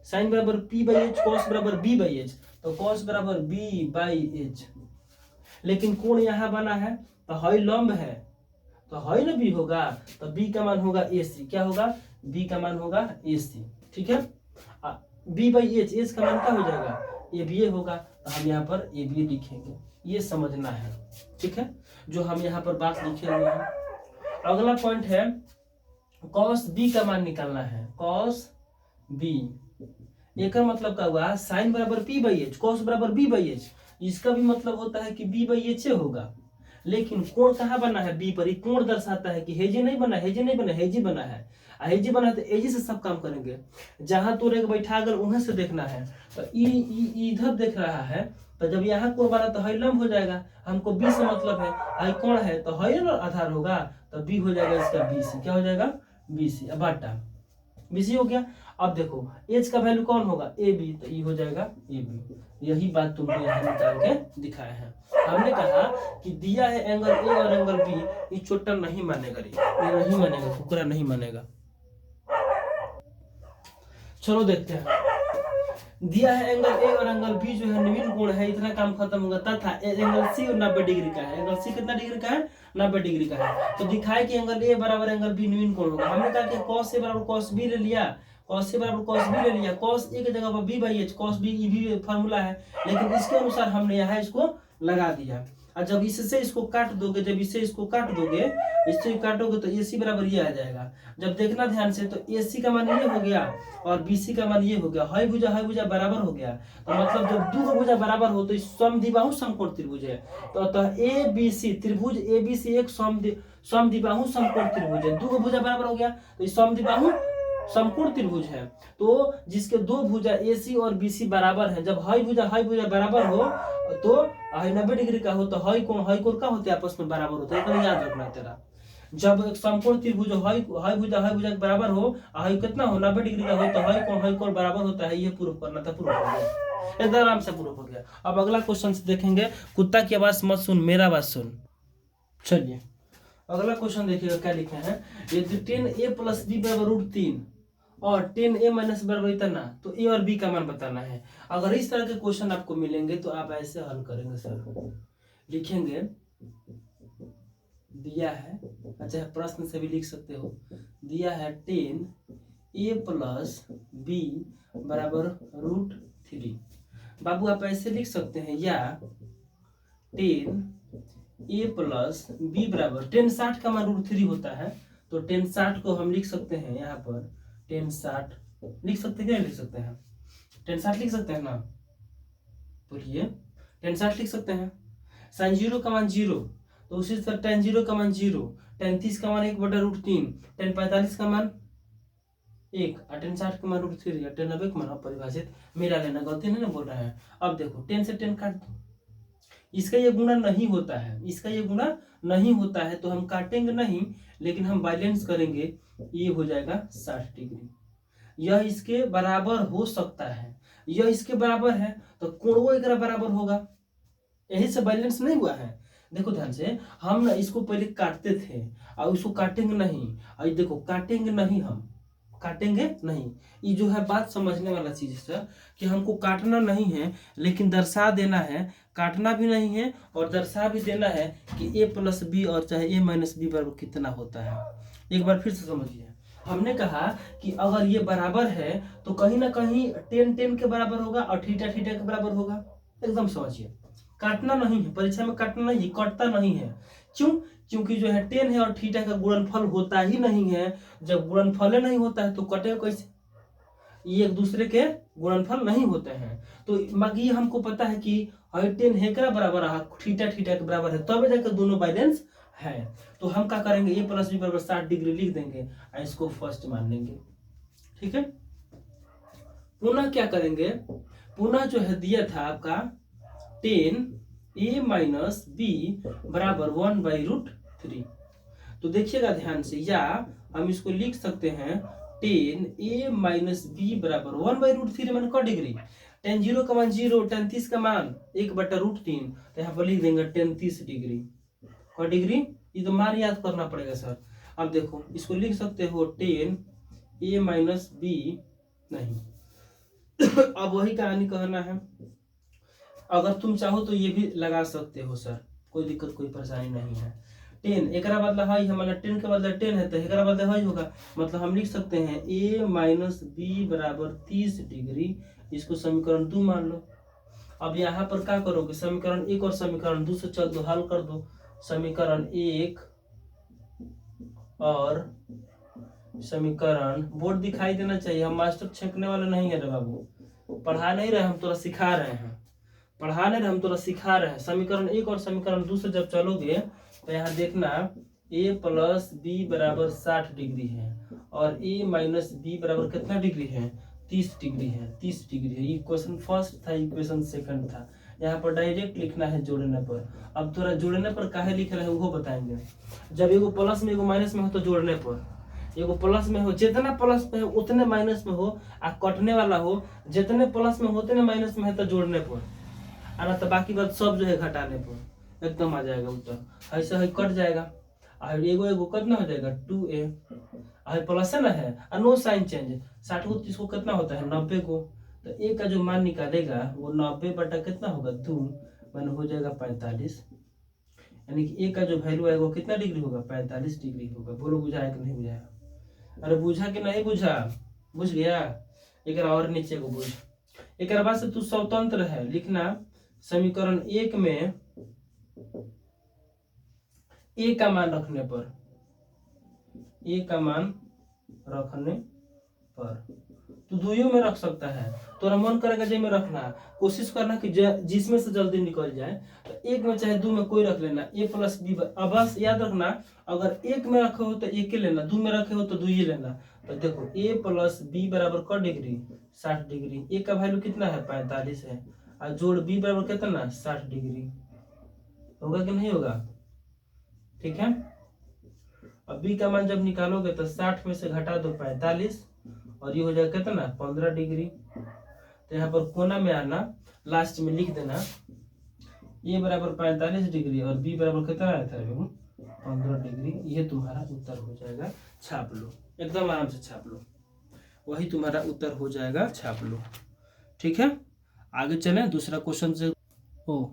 साइन बराबर पी बाई एच, कॉस बराबर बी बाई एच, तो कॉस बराबर बी बाई एच। लेकिन कोण यहाँ बना है तो हाई लंब है, तो हाई ना बी होगा, तो बी का मान होगा ए सी, क्या होगा, बी का मान होगा ए सी। ठीक है, बी बाई एच, एच का मान क्या हो जाएगा, ए बी ए होगा, तो हम यहाँ पर ए बी लिखेंगे, ये समझना है। ठीक है, जो हम यहाँ पर बात लिखे हुए हैं। अगला पॉइंट है कॉस बी का मान निकालना है, कॉस बी, एक मतलब क्या हुआ, साइन बराबर पी बाई एच, कॉस बराबर बी बाई एच, इसका भी मतलब होता है कि बी बाई एच होगा। लेकिन कोण कहाँ बना है, बी पर, कोण दर्शाता है कि हेजी नहीं बना, हेजी नहीं बना, हेजी बना है, हेजी बना है तो एजी से सब काम करेंगे। जहां तू रेख बैठा अगर उन्हें से देखना है तो इधर देख रहा है, तो जब यहाँ कोण बना तो हाई लंब हो जाएगा, हमको बी से मतलब है, हाई कोण है तो हाई आधार होगा, तो बी हो जाएगा इसका बी सी, क्या हो जाएगा, बी सी, बाटा बी सी हो गया। अब देखो एच का वैल्यू कौन होगा, ए बी, तो ये हो जाएगा ए बी। यही बात तुमको यहाँ निकाल के दिखाया है। हमने कहा कि दिया है एंगल ए और एंगल बी, ये छोटा नहीं मानेगा, ये नहीं मानेगा, कुकरा नहीं मानेगा। चलो देखते हैं, दिया है एंगल ए और एंगल बी जो है नवीन कोण है, इतना काम खत्म होगा। तथा एंगल सी 90 डिग्री का है, एंगल सी कितना डिग्री का है, 90 डिग्री का है। तो दिखाए कि एंगल ए बराबर एंगल बी नवीन कोण होगा। हमने कहा कि कॉस ए बराबर कॉस बी ले लिया, कॉस ए बराबर कॉस बी ले लिया, कॉस ए की जगह पर B by H, cos B ये भी फार्मूला है, लेकिन इसके अनुसार हमने यहाँ इसको लगा दिया। और जब इससे इसको काट दोगे, जब इससे इसको काट दोगे, इससे काटोगे तो AC बराबर ये आ जाएगा। जब देखना ध्यान से तो AC का मान ये हो गया और BC का मान ये हो गया, हाई भुजा बराबर हो गया। तो मतलब जब दो भुजा बराबर हो तो समद्विबाहु समकोण त्रिभुज है। तो ABC त्रिभुज ABC एक समद्विबाहु समकोण त्रिभुज है। दो भुजा बराबर हो गया तो समद्विबाहु समकोण त्रिभुज है, तो जिसके दो भुजा AC और BC बराबर है, जब हाई भुजा बराबर हो तो 90 डिग्री का हो तो हाई कोण का होते आपस में बराबर होता है, इतना याद रखना तेरा। जब एक समकोण त्रिभुज हाई भुजा के बराबर हो, हाई कितना हो 90 डिग्री का हो तो हाई कोण बराबर होता है, ये प्रूफ करना था, प्रूफ हो गया, एकदम आराम से प्रूफ हो गया। अब अगला क्वेश्चन से देखेंगे, कुत्ता की आवाज मत सुन, मेरा आवाज सुन। चलिए अगला क्वेश्चन देखिएगा क्या लिखे हैं, यदि 10a + b = √3 और 10a - बराबर इतना, तो a और b का मान बताना है। अगर इस तरह के क्वेश्चन आपको मिलेंगे तो आप ऐसे हल करेंगे सर, लिखेंगे दिया है, अच्छा प्रश्न से भी लिख सकते हो, दिया है 10a + b = √3। बाबू आप ऐसे लिख सकते हैं, या 10a + b = 10 60 का मान √3 होता है, तो 10 60 को हम लिख सकते हैं यहाँ पर 10 60 लिख सकते हैं, क्या लिख सकते हैं 10 60 लिख सकते हैं ना, बोलिए 10 60 लिख सकते हैं। sin 0 का मान 0, तो उसी तरह tan 0 का मान 0, tan 30 का मान 1/√3, tan 45 का मान 1 और tan 60 का मान √3 या tan 90 का मान अपरिभाषित, मेरा लेना, गलती नहीं ना बोल रहे हैं। अब देखो 10 से 10 काट दो, इसका ये गुणा नहीं होता है, इसका ये गुणा नहीं होता है, तो हम काटेंगे नहीं, लेकिन हम बैलेंस करेंगे, ये हो जाएगा 60 डिग्री। यह इसके बराबर हो सकता है, यह इसके बराबर है तो कोण एक बराबर होगा, यही से बैलेंस नहीं हुआ है। देखो ध्यान से, हम ना इसको पहले काटते थे और इसको काटेंगे नहीं, और देखो काटेंगे नहीं, हम काटेंगे नहीं, ये जो है बात समझने वाला चीज है सर, कि हमको काटना नहीं है लेकिन दर्शा देना है, काटना भी नहीं है और दर्शा भी देना है कि a + b और चाहे a - b बराबर कितना होता है। एक बार फिर से समझिए, हमने कहा कि अगर ये बराबर है तो कहीं ना कहीं 10 के बराबर होगा और थीटा के बराबर होगा, एकदम समझिए। काटना नहीं है, परीक्षा में काटना नहीं, कटता नहीं है, क्यों? क्योंकि जो है 10 है और थीटा का गुणनफल होता ही नहीं है, जब गुणनफल नहीं होता है तो कटेगा कैसे, ये एक दूसरे के गुणनफल नहीं होते हैं। तो ये हमको पता है कि 10 हेकरा बराबर है, थीटा के बराबर है, तब जाकर दोनों बैलेंस है। तो हम क्या करेंगे, a + b = 60 डिग्री लिख देंगे और इसको फर्स्ट मान लेंगे, ठीक है। पुनः क्या करेंगे, पुनः जो है दिया था आपका 10a - b = 1/√3, तो देखिएगा ध्यान से, या हम इसको लिख सकते हैं 10a - b = 1/√3 मान क डिग्री, tan 0 का मान 0, tan 30 का मान 1/√3, तो यहाँ पर लिख देंगे tan 30 डिग्री, क डिग्री, ये तो मान याद करना पड़ेगा सर। अब देखो इसको लिख सकते हो 10a - b नहीं अब वही कहानी कहना है, अगर तुम चाहो तो ये भी लगा सकते हो सर, कोई दिक्कत कोई परेशानी नहीं है। 10 एक बदला हाई है, मतलब 10 का बदला 10 है तो एक बदला हाई होगा, मतलब हम लिख सकते हैं a - b = 30 डिग्री, इसको समीकरण 2 मान लो। अब यहाँ पर क्या करोगे, समीकरण 1 और समीकरण 2 से चल दो, हल कर दो, समीकरण 1 और समीकरण, बोर्ड दिखाई देना चाहिए, हम मास्टर छेकने वाले नहीं है रे बाबू, पढ़ा नहीं रहे हम, तोरा सिखा रहे हैं, पढ़ा नहीं रहे हम, तोरा सिखा रहे हैं। समीकरण 1 और समीकरण 2 से जब चलोगे तो यहाँ देखना a + b = 60 डिग्री है और a - b = कितना डिग्री है, 30 डिग्री है, 30 डिग्री है। ये क्वेश्चन फर्स्ट था, इक्वेशन सेकंड था, यहाँ पर डायरेक्ट लिखना है जोड़ने पर। अब थोड़ा जोड़ने पर काहे लिख रहे हैं वो बताएंगे, जब एगो प्लस में एगो माइनस में हो तो जोड़ने पर, एगो प्लस में हो, जितना प्लस में हो उतने माइनस में हो, आ कटने वाला हो जितने प्लस में हो उतने माइनस में है तो जोड़ने पर, आना तो बाकी बात सब जो है घटाने पर एकदम आ जाएगा उत्तर, ऐसे ही कट जाएगा, और एगो कितना हो जाएगा 2a, प्लस है ना है, और नो साइन चेंज, 60 को 30 को कितना होता है 90 को, तो a का जो मान निकालेगा वो 90 बटा कितना होगा 2, मान हो जाएगा 45, यानी कि a का जो वैल्यू है वो कितना डिग्री होगा 45 डिग्री होगा। बोलो बुझा है कि नहीं बुझाया, अरे बुझा कि नहीं बुझा, बुझ गया, एक और नीचे को बुझ। एक बाद से तू स्वतंत्र है, लिखना समीकरण 1 में a का मान रखने पर, a का मान रखने पर तो दुइयों में रख सकता है। तो मन करेगा जे में रखना है, कोशिश करना कि जिसमें से जल्दी निकल जाए। तो एक में चाहे दो में कोई रख लेना, a प्लस बी। अब बस याद रखना, अगर एक में रखे हो तो एक ही लेना, दो में रखे हो तो दो ही लेना। तो देखो a प्लस बी बराबर क डिग्री 60 डिग्री। a का वैल्यू कितना है 45 है, और जोड़ b बराबर कितना 60 डिग्री। होगा कि नहीं होगा? ठीक है। अब b का मान जब निकालोगे तो 60 में से घटा दो 45, और ये हो जाएगा कितना 15 डिग्री। तो यहाँ पर कोना में आना, लास्ट में लिख देना a बराबर 45 डिग्री और b बराबर कितना आया था 15 डिग्री। ये तुम्हारा उत्तर हो जाएगा। छाप लो, एकदम आराम से छाप लो, वही तुम्हारा उत्तर हो जाएगा, छाप लो। ठीक है, आगे चलें दूसरा क्वेश्चन से। ओ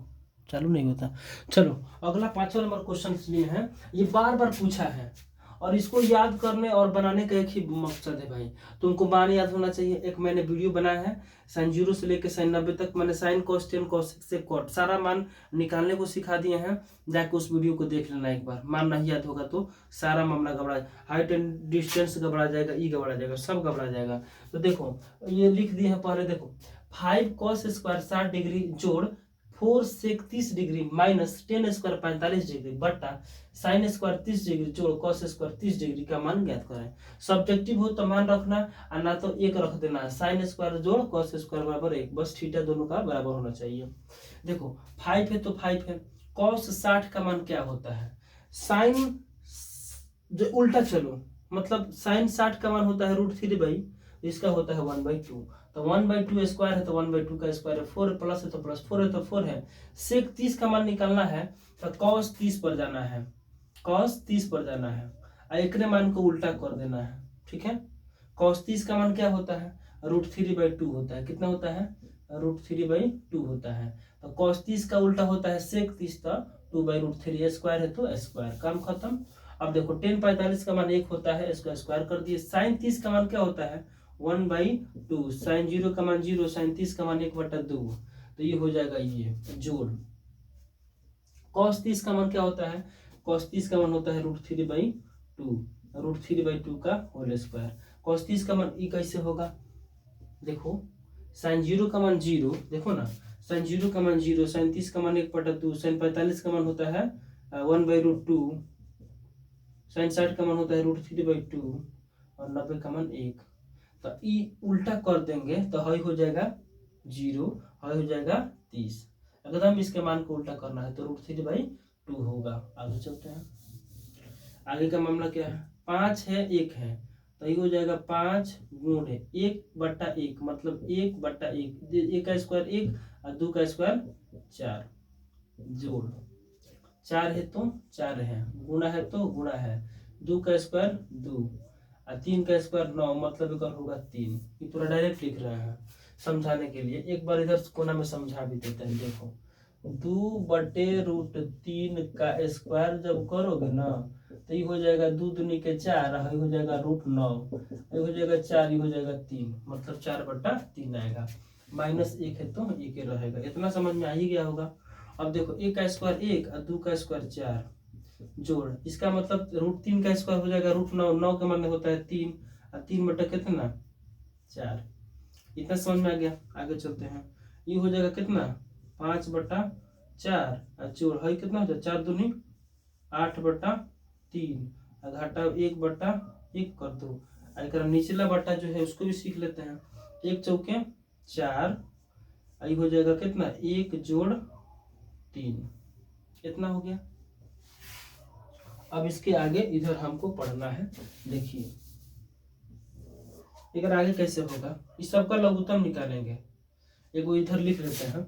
चालू नहीं होता। चलो अगला 5वां नंबर क्वेश्चन लिए हैं। ये बार बार पूछा है और इसको याद करने और बनाने का एक ही मकसद है भाई, तुमको मान याद होना चाहिए। एक मैंने वीडियो बनाया है sin 0 से लेकर sin 90 तक, मैंने sin cos 10 cos 6 से cot सारा मान निकालने को सिखा दिए हैं। जाके उस वीडियो को देख लेना एक बार, मान नहीं याद होगा तो सारा मामला गड़बड़ा, हाइट एंड डिस्टेंस गड़बड़ा जाएगा, ई गड़बड़ा जाएगा, सब गड़बड़ा जाएगा। तो देखो ये लिख दिए हैं पहले, देखो 5 cos स्क्वायर 60 डिग्री जोड़ 4 sec 30 degree minus 10 square 45 degree बट्टा साइन स्क्वायर 30 डिग्री जोड़ कॉस स्क्वायर 30 डिग्री का मान ज्ञात करें। सब्जेक्टिव हो तो मान रखना, और ना तो एक रख देना। साइन स्क्वायर जोड़ कॉस स्क्वायर बराबर 1, बस थीटा दोनों का बराबर होना चाहिए। देखो 5 है तो 5 है, कॉस 60 का मान क्या होता है, साइन जो उल्टा चलो, मतलब साइन 60 का मान होता है √3, इसका होता है 1/2। तो 1/2 स्क्वायर है तो 1/2 का स्क्वायर है, 4 प्लस है तो प्लस, 4 है तो 4 है। सेक 30 का मान निकालना है तो कॉस 30 पर जाना है, कॉस 30 पर जाना है, और एक मान को उल्टा कर देना है। ठीक है, कॉस 30 का मान क्या होता है √3/2 होता है। कितना होता है √3/2 होता है। तो कॉस 30 का उल्टा होता है सेक 30, तो 2/√3 स्क्वायर है तो स्क्वायर, काम खत्म। अब देखो 10 45 का मान 1 होता है, इसको स्क्वायर कर दिए। साइन 30 का मान क्या होता है 1/2, साइन 0 का मान 0, साइन 30 का मान 1/2, तो ये हो जाएगा ये जोड़। कॉस 30 का मान क्या होता है, कॉस 30 का मान होता है √3/2 का होल स्क्वायर। कॉस 30 का मान ये कैसे होगा, देखो साइन 0 का मान 0, देखो ना साइन 0 का मान 0, साइन 30 का मान 1/2, साइन 45 का मान होता है 1/2, साइन 60 का मान होता है √3/2 और 90 का मान 1। तो ई उल्टा कर देंगे तो हाई हो जाएगा 0, हाई हो जाएगा 30। एकदम इसके मान को उल्टा करना है तो √3/2 होगा। आगे चलते हैं, आगे का मामला क्या है, 5 है 1 है, तो ये हो जाएगा 5 गुणे 1/1, मतलब 1/1, 1 का स्क्वायर 1 और 2 का स्क्वायर 4, जोड़ 4 है तो 4 है, गुणा है तो गुणा है, 2 का स्क्वायर 2 और 3 का स्क्वायर 9, मतलब इधर होगा 3। ये पूरा डायरेक्ट लिख रहे हैं समझाने के लिए। एक बार इधर कोना में समझा भी देते हैं। देखो 2/√3 का स्क्वायर जब करोगे ना तो ये हो जाएगा 2 दूनी के 4, ये हो जाएगा √9, ये हो जाएगा 4, ये हो जाएगा 3, मतलब 4/3 आएगा। -1 है तो 1 रहेगा। इतना समझ में आ ही गया होगा। अब देखो 1 का स्क्वायर 1 और 2 का स्क्वायर 4, जोड़, इसका मतलब √3 का स्क्वायर हो जाएगा √9, 9 का मान होता है 3 और 3 बटा कितना 4। इतना समझ में आ गया। आगे चलते हैं, ये हो जाएगा कितना 5/4 और जोड़ है कितना हो जाएगा 4 दूनी 8/3 और घाटा 1/1 कर दो। और निचला बटा जो है उसको भी सीख लेते हैं। 1 चौके 4, ये हो जाएगा कितना 1 जोड़ 3, इतना हो गया। अब इसके आगे इधर हमको पढ़ना है। देखिए इधर आगे कैसे होगा, इस सब का लघुत्तम निकालेंगे। एक इधर लिख लेते हैं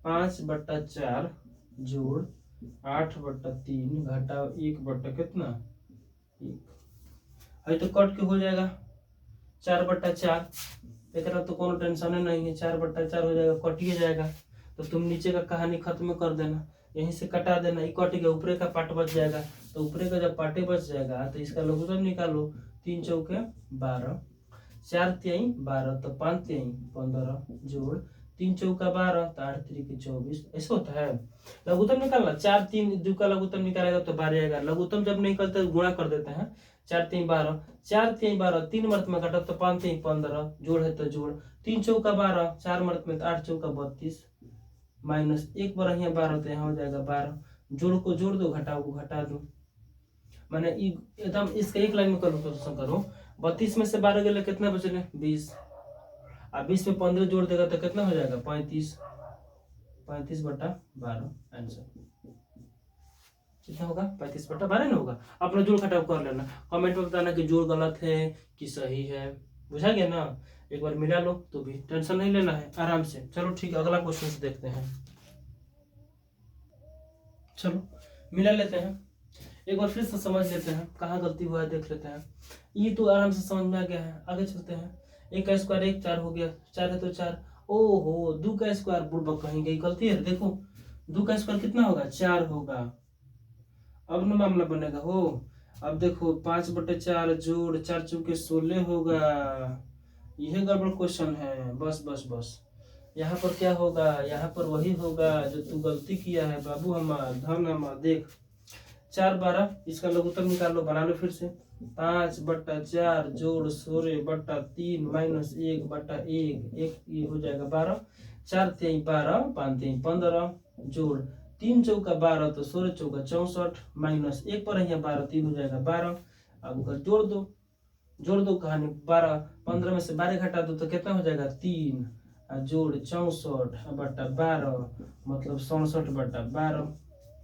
5/4 जोड़ 8/3 घटा 1 कितना 1, है तो कट के हो जाएगा 4/4। एक तो कोनो टेंशन नहीं है, 4/4 हो जाएगा, कटिए जाएगा। तो तुम नीचे का कहानी खत्म कर देना, यहीं से कटा देना, ये कट गया, ऊपरे का पार्ट बच जाएगा। तो ऊपरे का जब पार्टे बच जाएगा तो इसका लघुत्तम निकालो। 3 चौके 12, 4 तिहाई 12, तो 5 तिहाई 15 जोड़ 3 चौका 12 तो 8 3 24, ऐसा होता है। लघुत्तम निकालना, 4 3 2 का लघुत्तम निकालेगा तो 12 आएगा। लघुत्तम जब निकलते गुणा कर देते हैं, 4 3 12, 4 3 12, 3 मर्त में काटा तो 5 3 15, जोड़ है तो जोड़, 3 चौका 12, 4 मर्त में 8 चौका 32, माइनस 1 बार यहाँ 12 तो यहाँ हो जाएगा 12, जोड़ को जोड़ दो, घटाओ को घटा दो। मैंने एकदम इसका एक लाइन में कैलकुलेशन करो, 32 में से 12 गए कितना बचे, 20, अब 20 में 15 जोड़ देगा तो कितना हो जाएगा, 35, 35/12 आंसर कितना होगा, 35/12 ना होगा। अपना जोड़ घटाव कर लेना, कमेंट में बताना कि जोड़ गलत है कि सही है, बुझा गया ना। एक बार मिला लो तो भी टेंशन नहीं लेना है, आराम से। चलो ठीक है, अगला क्वेश्चन से देखते हैं। चलो मिला लेते हैं, एक बार फिर से समझ लेते हैं कहाँ गलती हुआ है, देख लेते हैं। ये तो आराम से समझ में आ गया है, आगे चलते हैं। 1 का स्क्वायर 1, 4 हो गया, 4 है तो 4, ओहो 2 का स्क्वायर बुड़बक कहीं गई गलती है, देखो 2 का स्क्वायर कितना होगा, 4 होगा। अब ना मामला बनेगा हो, अब देखो 5/4 जोड़ 4 चौके 16 होगा, यह गड़बड़ क्वेश्चन है। बस बस बस, यहाँ पर क्या होगा, यहाँ पर वही होगा जो तू गलती किया है बाबू हमार, धन हमार। देख 4 12, इसका लघुत्तम निकाल लो, बना लो फिर से, 5/4 जोड़ 16/3 माइनस 1/1, ये हो जाएगा 12, 4 3 12, 5 3 15, जोड़ 3 चौका 12 तो 16 चौका 64, माइनस 1 पर यहाँ 12 3 हो जाएगा 12। अब अगर जोड़ दो कहानी, 12 15 में से 12 घटा दो तो कितना हो जाएगा, 3, जोड़ 64/12 मतलब 67/12,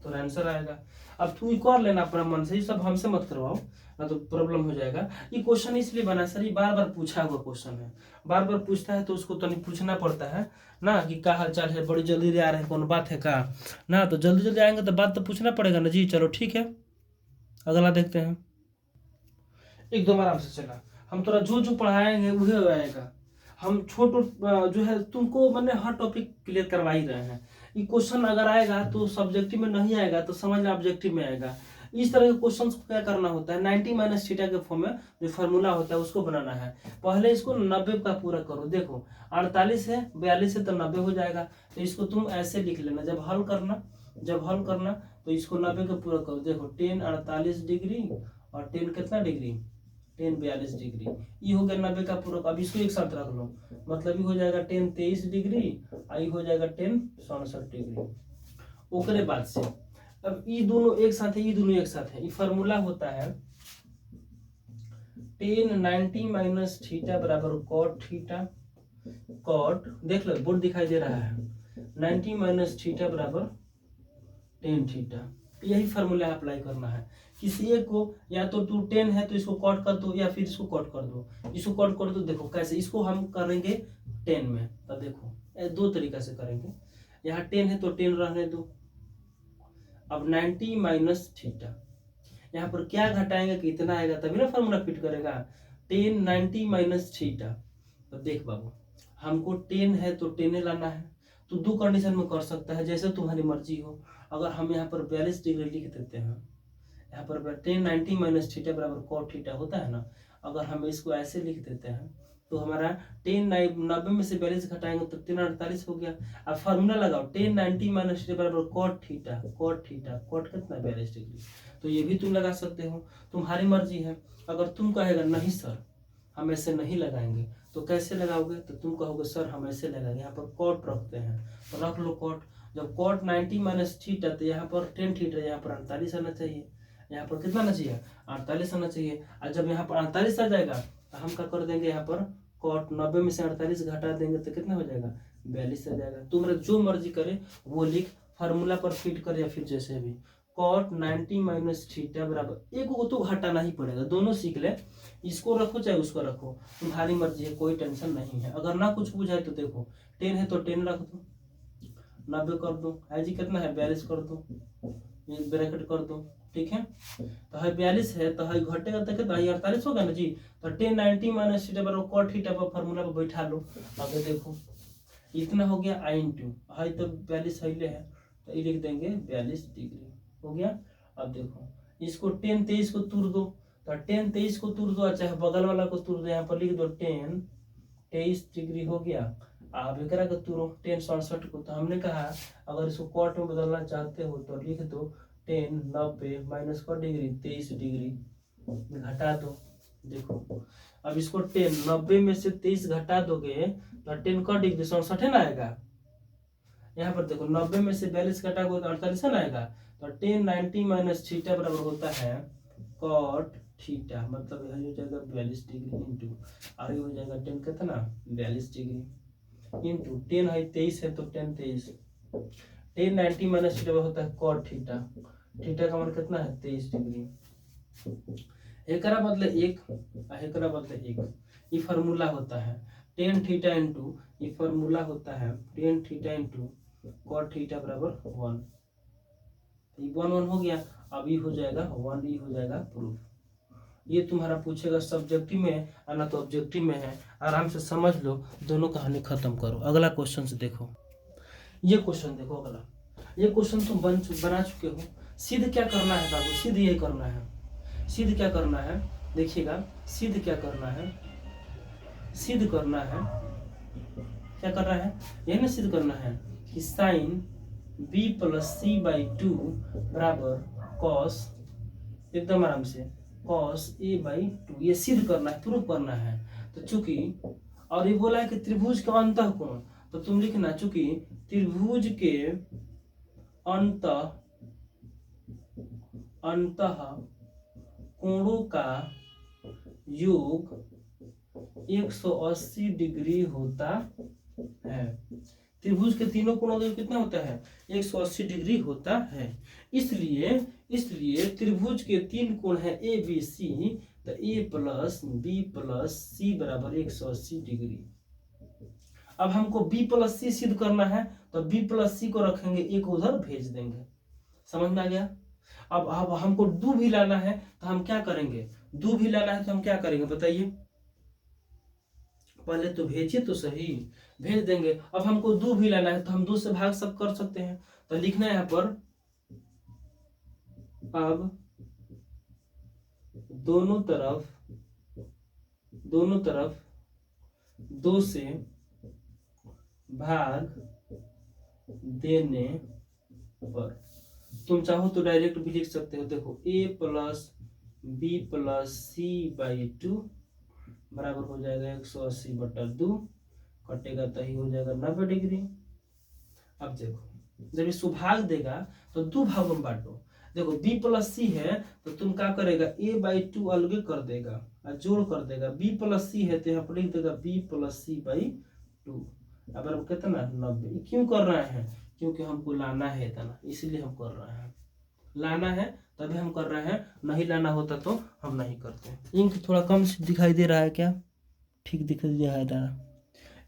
तो आंसर आएगा। अब तू कर लेना अपना मन से, ये सब हमसे मत करवाओ ना तो प्रॉब्लम हो जाएगा। ये क्वेश्चन इसलिए बना सर, ये बार बार पूछा हुआ क्वेश्चन है, बार बार पूछता है तो उसको तो नहीं पूछना पड़ता है ना कि क्या हाल चाल है, बड़ी जल्दी आ रहे हैं, कौन बात है का ना, तो जल्दी जल्दी आएंगे तो बात तो पूछना पड़ेगा ना जी। चलो ठीक है, अगला देखते हैं। एकदम आराम से चला, हम थोड़ा जो पढ़ाएंगे वही आएगा। हम छोटो जो है तुमको मैंने हर टॉपिक क्लियर करवा ही रहे हैं। ये क्वेश्चन अगर आएगा तो सब्जेक्टिव में नहीं आएगा तो समझना ऑब्जेक्टिव में आएगा। इस तरह के क्वेश्चंस को क्या करना होता है, 90 माइनस थीटा के फॉर्म में जो फार्मूला होता है उसको बनाना है। पहले इसको 90 का पूरा करो, देखो 48 है, 42 है तो 90 हो जाएगा, तो इसको तुम ऐसे लिख लेना। जब हल करना तो इसको 90 का पूरा करो। देखो 10 48 डिग्री और 10 कितना डिग्री, 10 42 डिग्री, ये हो गया 90 का पूरक। अब इसको एक साथ रख लो, मतलब ये हो जाएगा 10 23 डिग्री, आई हो जाएगा 10 67 डिग्री। ओकरे बाद से अब ये दोनों एक साथ है, ये दोनों एक साथ है, ये फार्मूला होता है 10 90 माइनस थीटा बराबर कॉट थीटा, कॉट देख लो बोर्ड दिखाई दे रहा है, 90 माइनस थीटा बराबर 10 थीटा। यही फार्मूला अप्लाई करना है। किसी एक को या तो 10 है तो इसको कॉट कर दो या फिर इसको कॉट कर दो, इसको कॉट कर दो। देखो कैसे, इसको हम करेंगे 10 में, तो देखो दो तरीका से करेंगे। यहाँ 10 है तो 10 रहने दो। अब 90 माइनस थीटा, यहाँ पर क्या घटाएंगे कि इतना आएगा तभी ना फार्मूला फिट करेगा। 10 90 माइनस थीटा, तो देख बाबू हमको 10 है तो 10 लाना है, तो दो कंडीशन में कर सकता है, जैसे तुम्हारी मर्जी हो। अगर हम यहाँ पर 42 डिग्री लिख देते हैं, यहाँ पर 10 90 माइनस थीटा बराबर कॉट थीटा होता है ना, अगर हम इसको ऐसे लिख देते हैं तो हमारा 10 90 में से 42 घटाएंगे तो 10 48 हो गया। अब फार्मूला लगाओ 10 90 माइनस थीटा बराबर कॉट थीटा, कॉट कितना 42 डिग्री, तो ये भी तुम लगा सकते हो, तुम्हारी मर्जी है। अगर तुम कहेगा नहीं सर हम ऐसे नहीं लगाएंगे, तो कैसे लगाओगे, तो तुम कहोगे सर हम ऐसे लगाएंगे, यहाँ पर कॉट रखते हैं तो रख लो कॉट। जब कॉट 90 माइनस थीटा तो यहाँ पर 10 थीटा, यहाँ पर 48 आना चाहिए, यहाँ पर कितना आना चाहिए 48 आना चाहिए। और जब यहाँ पर 48 आ जाएगा तो हम क्या कर देंगे, यहाँ पर कॉट 90 में से 48 घटा देंगे तो कितना हो जाएगा 42 आ जाएगा। तुम्हारा जो मर्जी करे वो लिख, फार्मूला पर फिट करे या फिर जैसे भी। कॉट 90 माइनस थीटा बराबर, एक को तो घटाना ही पड़ेगा, दोनों सीख ले, इसको रखो चाहे उसको रखो, तुम्हारी मर्जी है, कोई टेंशन नहीं है। अगर ना कुछ बुझाए तो देखो 10 है तो 10 रख दो, 90 कर दो, है जी कितना है 42 कर दो, ये ब्रैकेट कर दो, ठीक है। तो है 42 है तो है घटेगा तो कितना 48 होगा ना जी। तो 10 90 माइनस थीटा बराबर कॉट थीटा पर फार्मूला पर बैठा लो। आगे देखो इतना हो गया आई इंटू है, तो 42 है तो ये लिख देंगे 42 डिग्री हो गया। अब देखो इसको 10 23 को तोड़ दो, तो 10 23 को तोड़ दो, चाहे बगल वाला को तोड़ दो, यहाँ पर लिख दो 10 23 डिग्री हो गया। आप एकरा के तुरो टेन 67 को, तो हमने कहा अगर इसको कॉट में बदलना चाहते हो तो लिख दो 10 90 माइनस का डिग्री 23 डिग्री घटा दो। देखो अब इसको 10 90 में से 23 घटा दोगे तो 10 का डिग्री 67 ना आएगा। यहाँ पर देखो 90 में से 42 घटा दो तो 48 ना आएगा। तो 10 90 माइनस थीटा बराबर होता है कॉट थीटा, मतलब यह हो जाएगा 42 डिग्री इंटू आगे हो जाएगा 10 कितना 42 डिग्री इंटू 10 है 23 है तो 10 23 10 90 माइनस थीटा होता है कॉट थीटा, थीटा का मान कितना है 23 डिग्री। एकरा बदले एक एकरा बदले एक, ये फार्मूला होता है टेन थीटा इंटू, ये फार्मूला होता है tan theta into cot theta बराबर 1। ये 1 1 हो गया, अब ये हो जाएगा 1, ये हो जाएगा प्रूफ। ये तुम्हारा पूछेगा सब्जेक्टिव में है ना तो ऑब्जेक्टिव में है, आराम से समझ लो, दोनों कहानी खत्म करो। अगला क्वेश्चन से देखो, ये क्वेश्चन देखो अगला, ये क्वेश्चन तुम बना चुके हो। सिद्ध क्या करना है बाबू, सिद्ध यही करना है। सिद्ध क्या करना है देखिएगा, सिद्ध क्या करना है, सिद्ध करना है, क्या करना है यही ना सिद्ध करना है कि sine b plus C by 2 बराबर कॉस, एकदम आराम से कॉस a बाई 2, ये सिद्ध करना है, प्रूफ करना है। तो चूंकि और ये बोला है कि त्रिभुज का अंतः कोण, तो तुम लिखना चूंकि त्रिभुज के अंतः कोणों का योग 180 डिग्री होता है। त्रिभुज के तीनों कोणों का योग कितना होता है 180 डिग्री होता है। इसलिए त्रिभुज के तीन कोण है ए बी सी, तो ए प्लस बी प्लस सी बराबर 180 डिग्री। अब हमको बी प्लस सी सिद्ध करना है, तो बी प्लस सी को रखेंगे, एक उधर भेज देंगे। समझ में आ गया। अब हमको दो भी लाना है तो हम क्या करेंगे, दो भी लाना है तो हम क्या करेंगे बताइए, पहले तो भेजिए तो सही, भेज देंगे। अब हमको दो भी लाना है तो हम 2 से भाग सब कर सकते हैं, तो लिखना है यहाँ पर अब दोनों तरफ 2 से भाग देने पर, तुम चाहो तो डायरेक्ट भी लिख सकते हो। देखो a plus B plus C by 2 बराबर हो जाएगा 180 बटा 2, कटेगा तो ही हो जाएगा 90 डिग्री। अब देखो जब इसको भाग देगा तो 2 भागों में बांटो। देखो b प्लस सी है तो तुम क्या करेगा a बाई 2 अलग कर देगा और जोड़ कर देगा, b प्लस सी है तो यहाँ पर लिख देगा b प्लस सी बाई 2 अब कितना 90। क्यों कर रहे हैं, क्योंकि हमको लाना है इतना, इसलिए हम कर रहे हैं, लाना है तभी हम कर रहे हैं, नहीं लाना होता तो हम नहीं करते। इंक थोड़ा कम दिखाई दे रहा है क्या, ठीक दिखाई दे रहा है,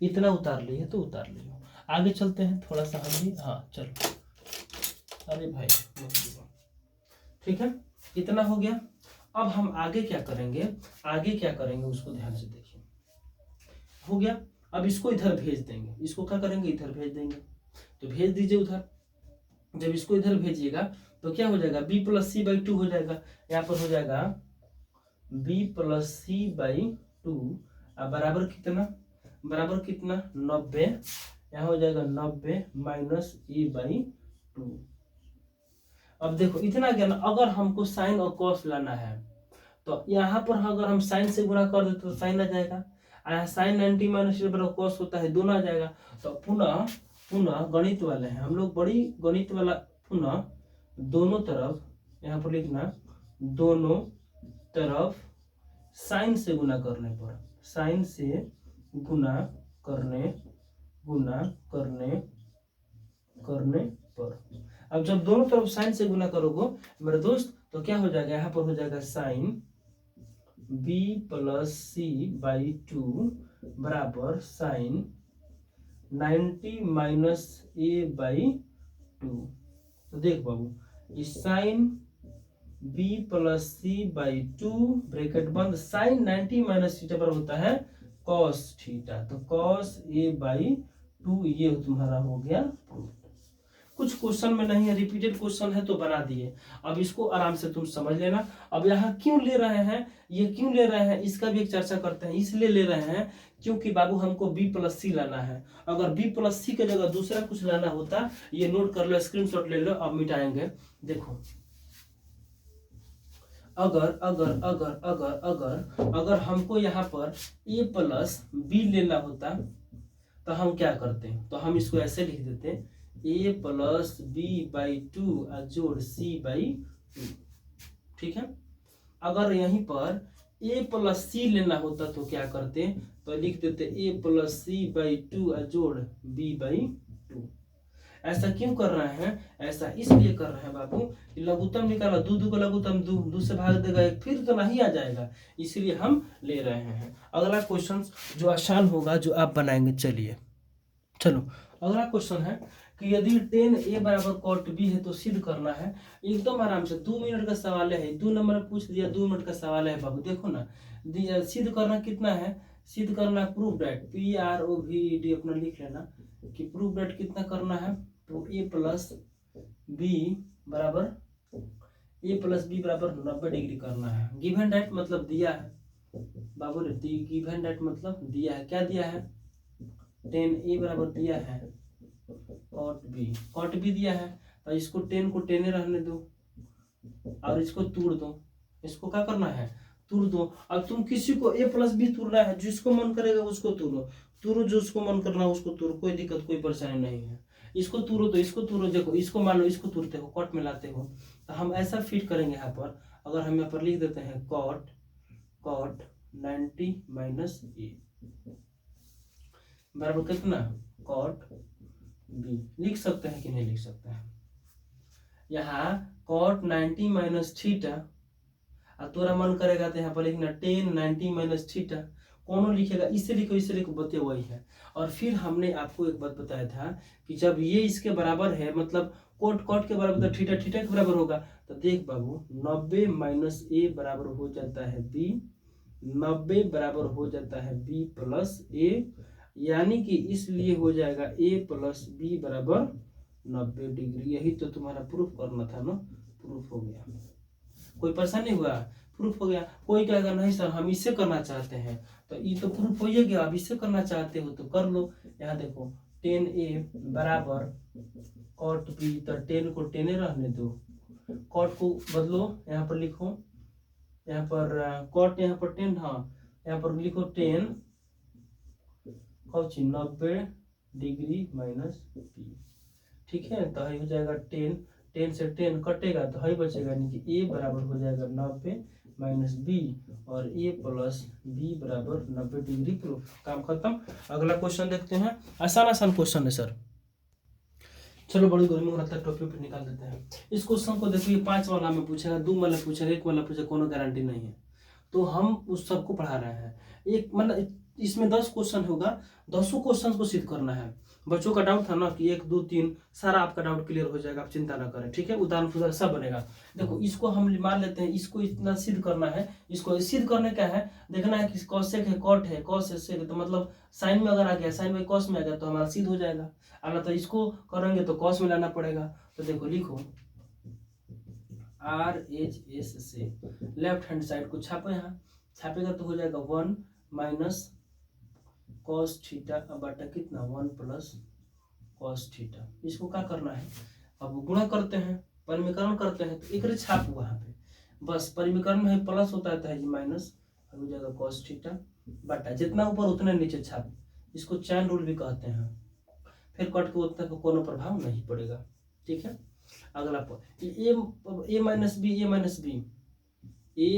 इतना उतार लिए तो उतार लिए। आगे चलते हैं थोड़ा सा हम भी, हाँ चलो, अरे भाई ठीक है, इतना हो गया। अब हम आगे क्या करेंगे, आगे क्या करेंगे उसको ध्यान से देखिए। हो गया, अब इसको इधर भेज देंगे, इसको क्या करेंगे इधर भेज देंगे, तो भेज दीजिए उधर। जब इसको इधर भेजिएगा तो क्या हो जाएगा b प्लस सी बाई 2 हो जाएगा, यहाँ पर हो जाएगा b प्लस सी बाई 2 बराबर कितना, बराबर कितना 90, यहाँ हो जाएगा 90 माइनस ए बाई 2। अब देखो इतना क्या ना, अगर हमको साइन और कॉस लाना है तो यहाँ पर अगर हम साइन से गुणा कर देते तो साइन आ जाएगा, साइन 90 माइनस बराबर कॉस होता है, दोनों आ जाएगा। तो पुनः गणित वाले हैं हम लोग, बड़ी गणित वाला, पुनः दोनों तरफ यहाँ पर लिखना, दोनों तरफ साइन से गुणा करने पर, साइन से गुणा करने पर। अब जब दोनों तरफ साइन से गुणा करोगे मेरे दोस्त तो क्या हो जाएगा, यहाँ पर हो जाएगा sine b plus C by 2 बराबर साइन 90 माइनस ए बाई 2। तो देख बाबू, इस sine b plus C by 2 bracket बंद, साइन 90 माइनस थीटा पर होता है कॉस थीटा, तो कॉस ए बाई 2 ये तुम्हारा हो गया प्रूफ। कुछ क्वेश्चन में नहीं है, रिपीटेड क्वेश्चन है तो बना दिए। अब इसको आराम से तुम समझ लेना। अब यहाँ क्यों ले रहे हैं, ये क्यों ले रहे हैं, इसका भी एक चर्चा करते हैं। इसलिए ले रहे हैं क्योंकि बाबू हमको B+C लाना है। अगर B+C की जगह दूसरा कुछ लाना होता, ये नोट कर लो, स्क्रीनशॉट ले लो, अब मिटाएंगे। देखो अगर अगर अगर अगर अगर अगर हमको यहाँ पर A+B लेना होता तो हम क्या करते हैं, तो हम इसको ऐसे लिख देते A+B/2 जोड़ C/2। ठीक है। अगर यहीं पर A+C लेना होता तो क्या करते, तो लिख देते A+C/2 जोड़ B/2। ऐसा क्यों कर रहे हैं, ऐसा इसलिए कर रहे हैं बाबू कि लघुत्तम निकाला, दो का लघुत्तम दो से भाग देगा एक, फिर तो नहीं आ जाएगा, इसलिए हम ले रहे हैं। अगला क्वेश्चन जो आसान होगा, जो आप बनाएंगे। चलिए चलो अगला क्वेश्चन है कि यदि tan A बराबर cot B है तो सिद्ध करना है। एकदम आराम से 2 मिनट का सवाल है, 2 नंबर पूछ दिया, 2 मिनट का सवाल है बाबू। देखो ना, सिद्ध करना कितना है, सिद्ध करना प्रूफ डेट, PROVED अपना लिख लेना कि प्रूफ डेट कितना करना है, तो A+B बराबर 90 डिग्री करना है। गिवन डेट मतलब दिया है बाबू रे, गिवन डेट मतलब दिया है, क्या दिया है, tan A बराबर दिया है cot B दिया है, तो इसको 10 को 10 रहने दो और इसको तोड़ दो। इसको क्या करना है, तोड़ दो। अब तुम किसी को A+B तोड़ना है, जिसको मन करेगा उसको तोड़ो, जो उसको मन करना है उसको तोड़ो, कोई दिक्कत कोई परेशानी नहीं है। इसको तोड़ो तो इसको तोड़ो। देखो इसको मान लो इसको तोड़ते हो, कॉट में लाते हो, तो हम ऐसा फिट करेंगे यहाँ पर। अगर हम यहाँ पर लिख देते हैं cot 90 - A बराबर कितना, cot B। लिख सकते हैं कि नहीं लिख सकते हैं, यहाँ cot 90 - थीटा, और तोरा मन करेगा तो यहाँ पर लिखना tan 90 - थीटा। कौन लिखेगा, इससे लिखो इससे लिखो, बते वही है। और फिर हमने आपको एक बात बताया था कि जब ये इसके बराबर है, मतलब cot के बराबर, तो थीटा के बराबर होगा। तो देख बाबू 90 - A बराबर हो जाता है B, 90 बराबर हो जाता है B+A, यानी कि इसलिए हो जाएगा A+B बराबर 90 डिग्री। यही तो तुम्हारा प्रूफ करना था ना, प्रूफ हो गया। कोई परेशानी हुआ, प्रूफ हो गया। कोई कहेगा नहीं सर हम इससे करना चाहते हैं, तो ये तो प्रूफ हो ही गया, अब इससे करना चाहते हो तो कर लो। यहाँ देखो tan A बराबर cot B, तो 10 को 10 रहने दो, cot को बदलो, यहाँ पर लिखो, यहाँ पर cot, यहाँ पर 10, हाँ यहाँ पर लिखो 10 90 डिग्री -B। ठीक है, तो हो जाएगा 10 से 10 कटेगा तो है बचेगा, यानी कि A बराबर हो जाएगा 90 - B और A+B बराबर 90 डिग्री। प्रूफ, काम खत्म। अगला क्वेश्चन देखते हैं, आसान क्वेश्चन है सर। चलो बड़ी गर्मी हो रहा था, टॉपिक पे निकाल देते हैं। इस क्वेश्चन को देखिए, 5 वाला में पूछेगा, 2 वाला पूछेगा, 1 वाला पूछेगा, कोनो गारंटी नहीं है। तो हम उस सबको पढ़ा रहे हैं। एक मतलब इसमें 10 क्वेश्चन होगा, 10 क्वेश्चन को सिद्ध करना है। बच्चों का डाउट था ना कि 1 2 3, सारा आपका डाउट क्लियर हो जाएगा, आप चिंता ना करें। ठीक है, उदाहरण सब बनेगा। देखो इसको हम मान लेते हैं, इसको इतना सिद्ध करना है। इसको सिद्ध करने का है, देखना है कि कॉसेक है, कॉट है, कॉस सेक, तो मतलब साइन में अगर आ गया, साइन में कॉस में आ गया तो हमारा सिद्ध हो जाएगा। अगर तो इसको करेंगे तो कॉस में लाना पड़ेगा। तो देखो लिखो RHS से लेफ्ट हैंड साइड को छापो, यहाँ छापेगा तो हो जाएगा 1 - cos थीटा बटा कितना 1 + cos थीटा। इसको क्या करना है, अब गुणा करते हैं, परिमीकरण करते हैं, तो एक छाप वहां पे, बस परिमीकरण में प्लस होता है तो माइनस हो जाएगा cos थीटा बटा, जितना ऊपर उतना नीचे छाप। इसको चैन रूल भी कहते हैं। फिर कट के उतना का कोनो प्रभाव नहीं पड़ेगा। ठीक है, अगला A -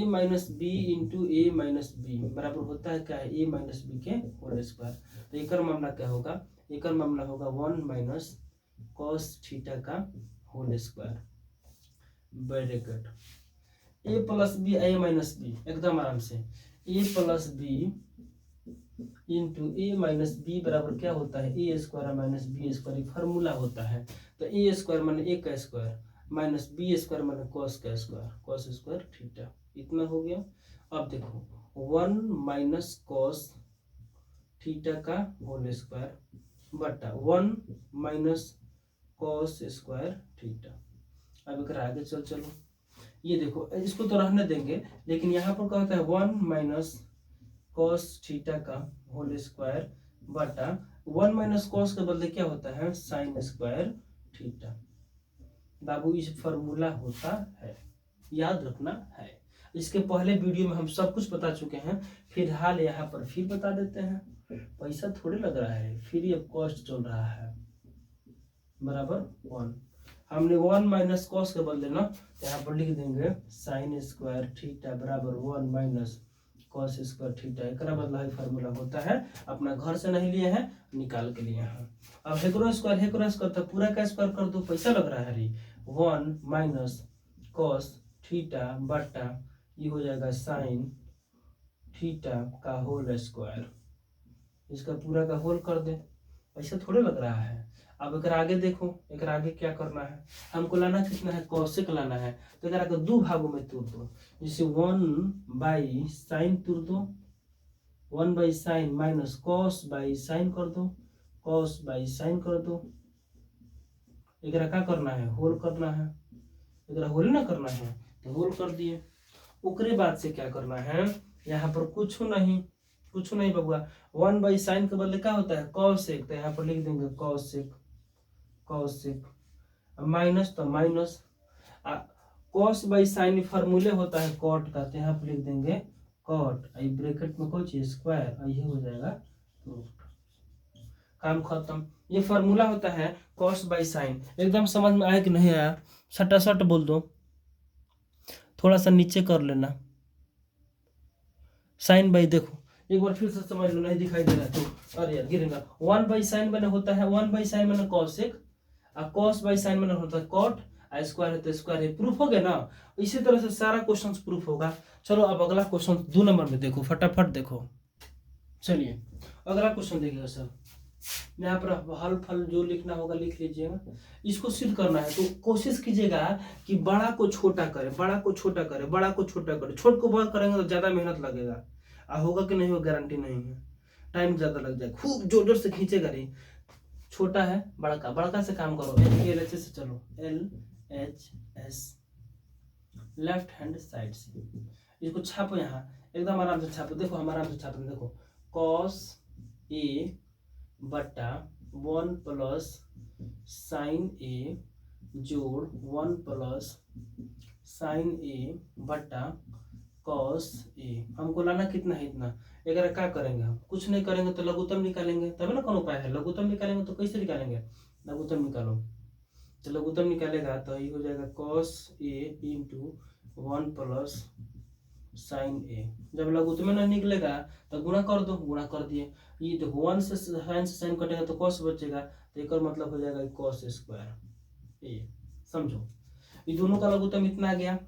B, into A - B बराबर होता है क्या है, A - B के होल स्क्वायर। तो एक मामला क्या होगा, एक मामला होगा 1 - cos थीटा का होल स्क्वायर, ब्रैकेट A+B एकदम आराम से, A+B इंटू A - B बराबर क्या होता है, A² - B², फार्मूला होता है। तो A² माने A का स्क्वायर माइनस B² माने cos का स्क्वायर, cos स्क्वायर थीटा, इतना हो गया। अब देखो 1 - cos थीटा का होल स्क्वायर बटा 1 - कॉस स्क्वायर थीटा। अब एक आगे चलो, ये देखो इसको तो रहने देंगे, लेकिन यहाँ पर क्या होता है 1 माइनस कॉस थीटा का होल स्क्वायर बटा 1 माइनस कॉस के बदले क्या होता है साइन स्क्वायर थीटा। बाबू इस फॉर्मूला होता है, याद रखना है। इसके पहले वीडियो में हम सब कुछ बता चुके हैं, फिलहाल यहाँ पर फिर बता देते हैं। पैसा थोड़े लग रहा है, फ्री ऑफ कॉस्ट चल रहा है, बराबर 1। हमने 1 माइनस कॉस के बदले ना यहाँ पर लिख देंगे साइन स्क्वायर थीटा बराबर 1 माइनस कॉस स्क्वायर थीटा। एक बदला ही फार्मूला होता है, अपना घर से नहीं लिए हैं, निकाल के लिए हैं। अब हेकरो स्क्वायर तो पूरा का स्क्वायर कर दो, पैसा लग रहा है रे। 1 माइनस कॉस थीटा बटा ये हो जाएगा साइन थीटा का होल स्क्वायर, इसका पूरा का होल कर दे, पैसा थोड़े लग रहा है। अब एक आगे देखो, एक आगे क्या करना है, हमको लाना कितना है कॉसेक लाना है, तो एक आगे दो भागों में तोड़ दो, जैसे 1 बाई साइन तोड़ दो, 1 by sine minus cos by sine कर दो, कॉस बाई साइन कर दो। एक क्या करना है होल करना है, एक होल ना करना है तो होल कर दिए। उकरे बाद से क्या करना है, यहाँ पर कुछ नहीं बबुआ, 1 बाई साइन के बदले क्या होता है कॉसेक, तो यहाँ पर लिख देंगे कॉसेक माइनस तो माइनस, कॉस बाई साइन फॉर्मूले होता है कॉट का, तो यहाँ पर लिख देंगे कॉट, ब्रैकेट में कुछ स्क्वायर, ये हो जाएगा रूट। काम खत्म। ये फॉर्मूला होता है कॉस बाई साइन। एकदम समझ में आया कि नहीं आया, सटासट बोल दो, थोड़ा सा नीचे कर लेना। साइन बाई देखो एक बार फिर से समझ लो, नहीं दिखाई दे रहा तो अरे यार गिरेगा। 1 बाई साइन मैंने होता है 1 बाई साइन मैंने कॉसेक, और कॉस बाई साइन मैंने होता है कॉट, स्क्वायर है तो स्क्वायर है। प्रूफ हो गया ना, इसी तरह से सारा क्वेश्चन प्रूफ होगा। चलो अब अगला क्वेश्चन 2 नंबर में देखो, फटाफट देखो। चलिए अगला क्वेश्चन देखिएगा सर, यहाँ पर हल फल जो लिखना होगा लिख लीजिएगा। इसको सिद्ध करना है तो कोशिश कीजिएगा कि बड़ा को छोटा करे, बड़ा को छोटा करे, बड़ा को छोटा करे। छोट को बड़ा करेंगे तो ज्यादा मेहनत लगेगा, होगा कि नहीं होगा गारंटी नहीं है, टाइम ज्यादा लग जाए, खूब जोर जोर से खींचेगा रे। छोटा है बड़का से काम करो, LHS से चलो, LHS लेफ्ट हैंड साइड से इसको छापो, यहाँ एकदम आराम से छापो। देखो हम आराम से छापो, देखो कॉस ए बटा 1 प्लस साइन ए जोड़ 1 प्लस साइन ए बटा कॉस ए। हमको लाना कितना है इतना, अगर क्या करेंगे हम कुछ नहीं करेंगे तो लघुत्तम निकालेंगे, तभी ना कौन उपाय है। लघुत्तम निकालेंगे तो कैसे निकालेंगे, लघुत्तम निकालो, तो लघुत्तम निकालेगा तो ये हो जाएगा cos A into 1 plus sign ए। जब लघुत्तम नहीं निकलेगा तो गुणा कर दो, गुणा कर दिए। ये देखो 1 से साइन कटेगा तो कॉस बचेगा, तो एक मतलब हो जाएगा कॉस स्क्वायर ए। समझो ये दोनों का लघुत्तम इतना आ गया,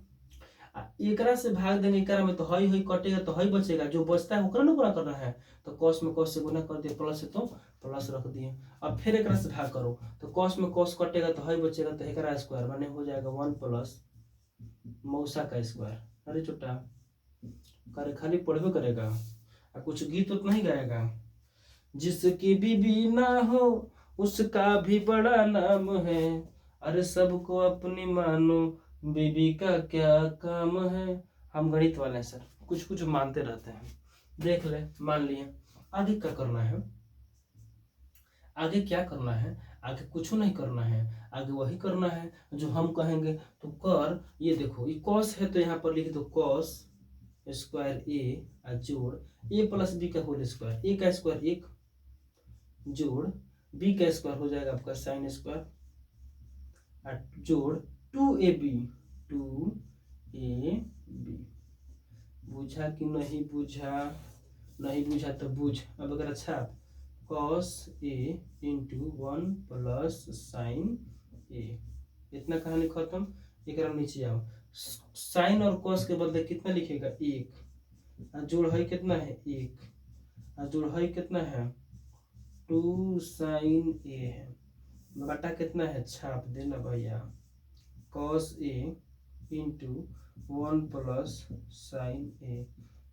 एकरा से भाग देंगे एकरा में तो हई हई कटेगा तो हई बचेगा, जो बचता है ओकरा ना गुणा करना है, तो कॉस में कॉस से गुणा कर दिए, प्लस है तो प्लस रख दिए। अब फिर एकरा से भाग करो तो कॉस में कॉस कटेगा तो हई बचेगा, तो एकरा स्क्वायर माने हो जाएगा 1 प्लस मौसा का स्क्वायर। अरे छोटा करे खाली पढ़वे करेगा, कुछ गीत उतना नहीं गाएगा। जिसकी बीबी ना हो उसका भी बड़ा नाम है, अरे सबको अपनी मानो बीबी का क्या काम है। हम गणित वाले हैं सर, कुछ कुछ मानते रहते हैं। देख ले मान लिए, आगे क्या करना है, आगे क्या करना है, आगे कुछ नहीं करना है, आगे वही करना है जो हम कहेंगे तो कर। ये देखो ये कॉस है तो यहाँ पर लिख दो कॉस स्क्वायर ए जोड़ ए प्लस बी का होल स्क्वायर, ए का स्क्वायर 1 जोड़ बी का स्क्वायर हो जाएगा आपका साइन स्क्वायर जोड़ 2ab बुझा कि नहीं बुझा, नहीं बुझा तो बुझ। अब अगर अच्छा cos A into 1 plus sign ए, इतना कहानी खत्म। एक नीचे आओ, साइन और कॉस के बदले कितना लिखेगा 1, जोड़ है कितना है 1, जोड़ है कितना है 2 साइन ए है, बटा कितना है छाप देना भैया cos A into 1 plus sign ए।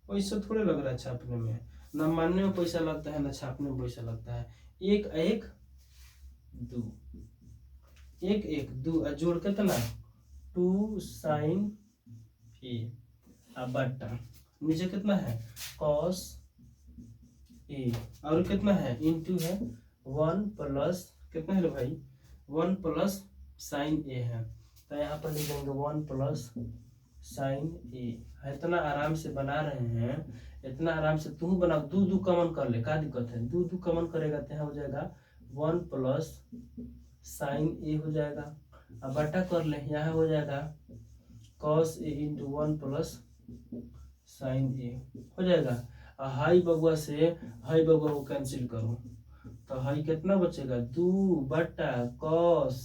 पैसा थोड़े लग रहा है छापने में, ना मानने में पैसा लगता है ना छापने में पैसा लगता है। 1 1 2, एक एक दो जोड़ कितना 2 साइन ए अब बटा नीचे कितना है कॉस ए और कितना है इनटू है 1 प्लस कितना है रे भाई 1 प्लस साइन ए है तो यहाँ पर लिखेंगे 1 प्लस साइन ए। इतना आराम से बना रहे हैं इतना आराम से तू बना दू दू कॉमन कर ले क्या दिक्कत है दू दू कॉमन करेगा तो यहाँ हो जाएगा 1 प्लस साइन ए हो जाएगा अब बटा कर ले यहाँ हो जाएगा cos A into 1 plus sign ए हो जाएगा। हाई बगुआ से हाई बगुआ को कैंसिल करो तो हाई कितना बचेगा 2 बटा कॉस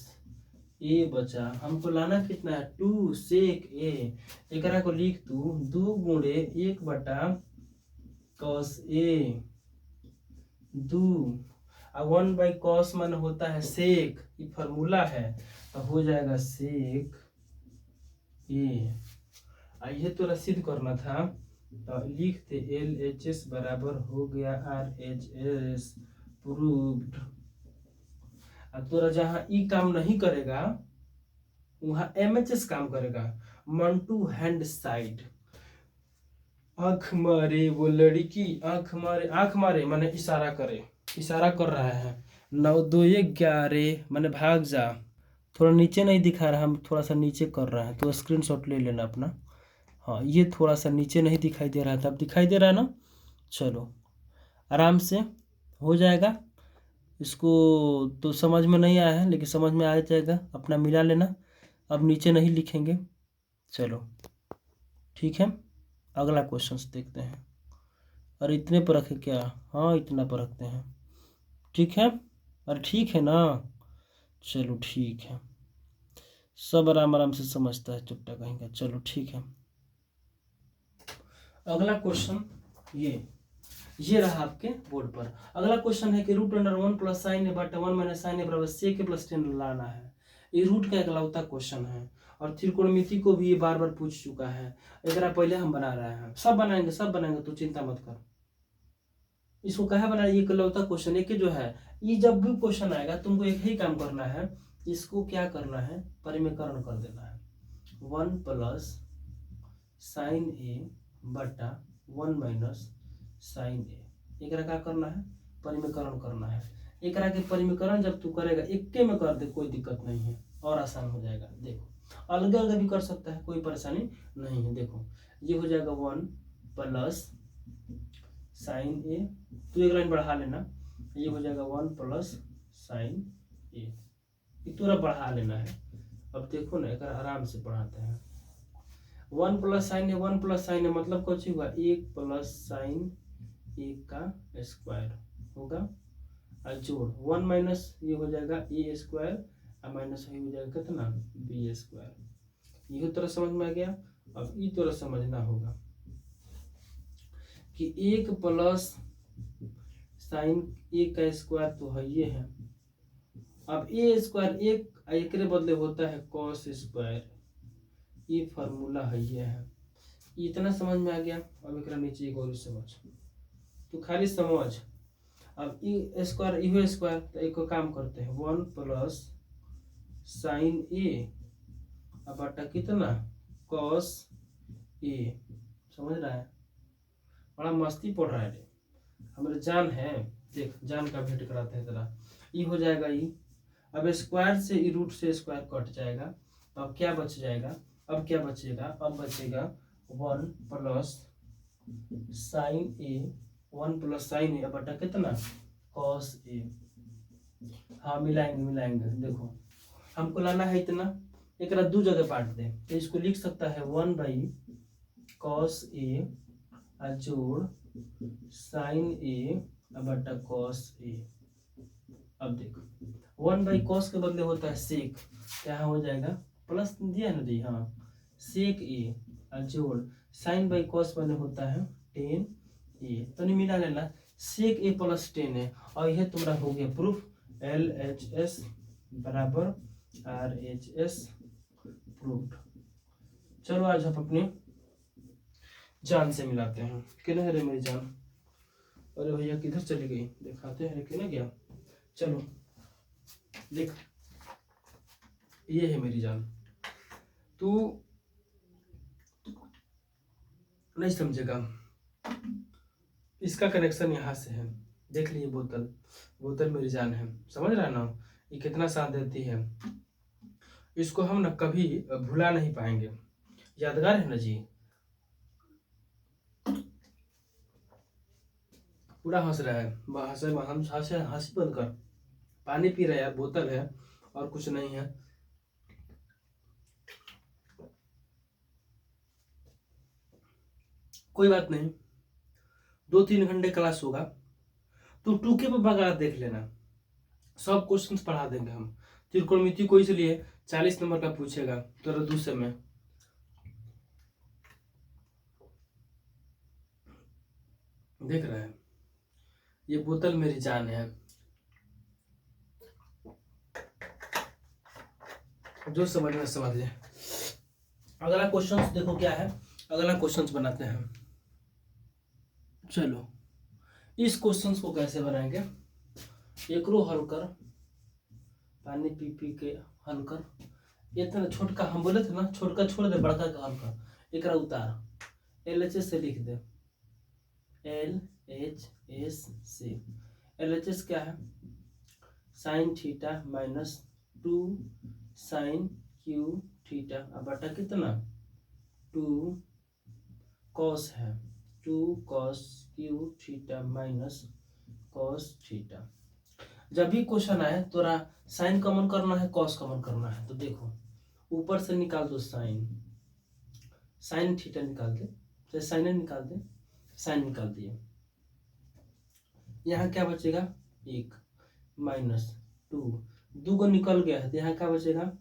ए बचा हमको लाना कितना है 2 सेक ए एकरा को लिख तू 2 गुणे 1 बटा कॉस ए 2 और 1 बाई कॉस मन होता है सेक ये फार्मूला है तो हो जाएगा सेक ए। ये तो रसीद करना था तो लिखते LHS बराबर हो गया RHS प्रूव्ड। अब तोरा जहाँ ई काम नहीं करेगा वहाँ MHS काम करेगा मंटू हैंड साइड आंख मारे वो लड़की आंख मारे माने इशारा करे इशारा कर रहा है 9 2 11 माने भाग जा थोड़ा नीचे नहीं दिखा रहा हम थोड़ा सा नीचे कर रहा है तो स्क्रीनशॉट ले लेना अपना। हाँ ये थोड़ा सा नीचे नहीं दिखाई दे रहा था अब दिखाई दे रहा है ना चलो आराम से हो जाएगा। इसको तो समझ में नहीं आया है लेकिन समझ में आ जाएगा अपना मिला लेना अब नीचे नहीं लिखेंगे चलो ठीक है। अगला क्वेश्चन देखते हैं और इतने पर रखे क्या हाँ इतना पर रखते हैं ठीक है और ठीक है ना चलो ठीक है सब आराम आराम से समझता है चुट्टा कहेंगे चलो ठीक है। अगला क्वेश्चन ये रहा आपके बोर्ड पर। अगला क्वेश्चन है कि रूट अंडर 1 प्लस साइन ए बटा 1 माइनस साइन ए बराबर सेक प्लस 10 लाना है। ये रूट का इकलौता क्वेश्चन है और त्रिकोणमिति को भी ये बार बार पूछ चुका है एक पहले हम बना रहे हैं सब बनाएंगे तो चिंता मत कर। इसको कहा बना ये इकलौता क्वेश्चन एक जो है ये जब भी क्वेश्चन आएगा तुमको एक ही काम करना है इसको क्या करना है परिमेकरण कर देना है 1 प्लस साइन ए बटा 1 माइनस साइन ए एक क्या करना है परिमेकरण करना है। एक के परिमेकरण जब तू करेगा एक में कर दे कोई दिक्कत नहीं है और आसान हो जाएगा। देखो अलग अलग भी कर सकता है कोई परेशानी नहीं है। देखो ये हो जाएगा 1 प्लस साइन ए तू एक लाइन बढ़ा लेना ये हो जाएगा 1 प्लस साइन ए थोड़ा बढ़ा लेना है। अब देखो ना एक आराम से पढ़ाते हैं 1 प्लस साइन ए मतलब कुछ हुआ 1 प्लस साइन ए का स्क्वायर होगा और जोड़ 1 माइनस ये हो जाएगा ए स्क्वायर और माइनस ये हो जाएगा कितना बी स्क्वायर। ये तरह समझ में आ गया। अब ये तरह समझना होगा कि 1 प्लस साइन ए का स्क्वायर तो है ये है। अब ए स्क्वायर एक बदले होता है कॉस स्क्वायर ये फार्मूला है ये है। इतना समझ में आ गया। अब एक नीचे एक और समझ तो खाली समझ। अब ई स्क्वायर इहो स्क्वायर तो एक काम करते हैं 1 प्लस साइन ए अब बटा कितना कॉस ए। समझ रहा है बड़ा मस्ती पड़ रहा है हमारे जान है। देख जान का भेंट कराते हैं तेरा ये हो जाएगा ये। अब स्क्वायर से ई रूट से स्क्वायर कट जाएगा तो अब क्या बच जाएगा अब क्या बचेगा अब बचेगा 1 प्लस साइन ए 1 प्लस साइन ए बटा कितना कॉस ए। हाँ मिलाएंगे देखो हमको लाना है इतना एक दो जगह बांट दे तो इसको लिख सकता है 1 बाई कॉस ए जोड़ साइन ए बटा कॉस ए। अब देखो 1 बाई कॉस के बदले होता है सेक क्या हो जाएगा प्लस दिया ना दी हाँ सेक ए जोड़ साइन बाई कॉस बने होता है 10 ए तो नहीं मिला लेना सेक ए प्लस 10 है और यह तुम्हारा हो गया प्रूफ LHS बराबर RHS प्रूफ्ड। चलो आज हम अपने जान से मिलाते हैं। किधर है रे मेरी जान। अरे भैया किधर चली गई दिखाते हैं कि ना गया। चलो देख ये है मेरी जान। तू नहीं समझेगा, इसका कनेक्शन यहाँ से है। देख लिए बोतल, बोतल मेरी जान है, समझ रहा है ना, ये कितना साथ देती है। इसको हम ना कभी भुला नहीं पाएंगे, यादगार है ना जी। पूरा हंस रहा है, हंसे हम हंसे, हंसी बंद कर। पानी पी रहा है यार, बोतल है और कुछ नहीं है। कोई बात नहीं, 2-3 घंटे क्लास होगा, तू टूके पे बगा देख लेना, सब क्वेश्चंस पढ़ा देंगे हम। त्रिकोणमिति को इसलिए 40 नंबर का पूछेगा तो दूसरे में। देख रहे हैं, ये बोतल मेरी जान है। जो समझ में समझ ले। अगला क्वेश्चन देखो क्या है, अगला क्वेश्चन बनाते हैं। चलो इस क्वेश्चन को कैसे बनाएंगे, एक रो हल कर, पानी पी पी के हल कर। इतना छोटका हम बोले थे ना, छोटका छोड़ दे, बड़का का हल कर। एक उतार, LHS से लिख दे, LHS। LHS क्या है, sine theta minus 2 sine cube theta, अब बटा कितना 2 कॉस है, 2 cos cube theta minus cos theta. जब भी क्वेश्चन आए तोरा साइन कॉमन करना है, कॉस कॉमन करना है। तो देखो ऊपर से निकाल दो साइन, साइन थीटा निकाल दे, चाहे साइन निकाल दे, साइन निकाल दिए। यहाँ क्या बचेगा 1 माइनस 2 को निकल गया है, तो यहाँ क्या बचेगा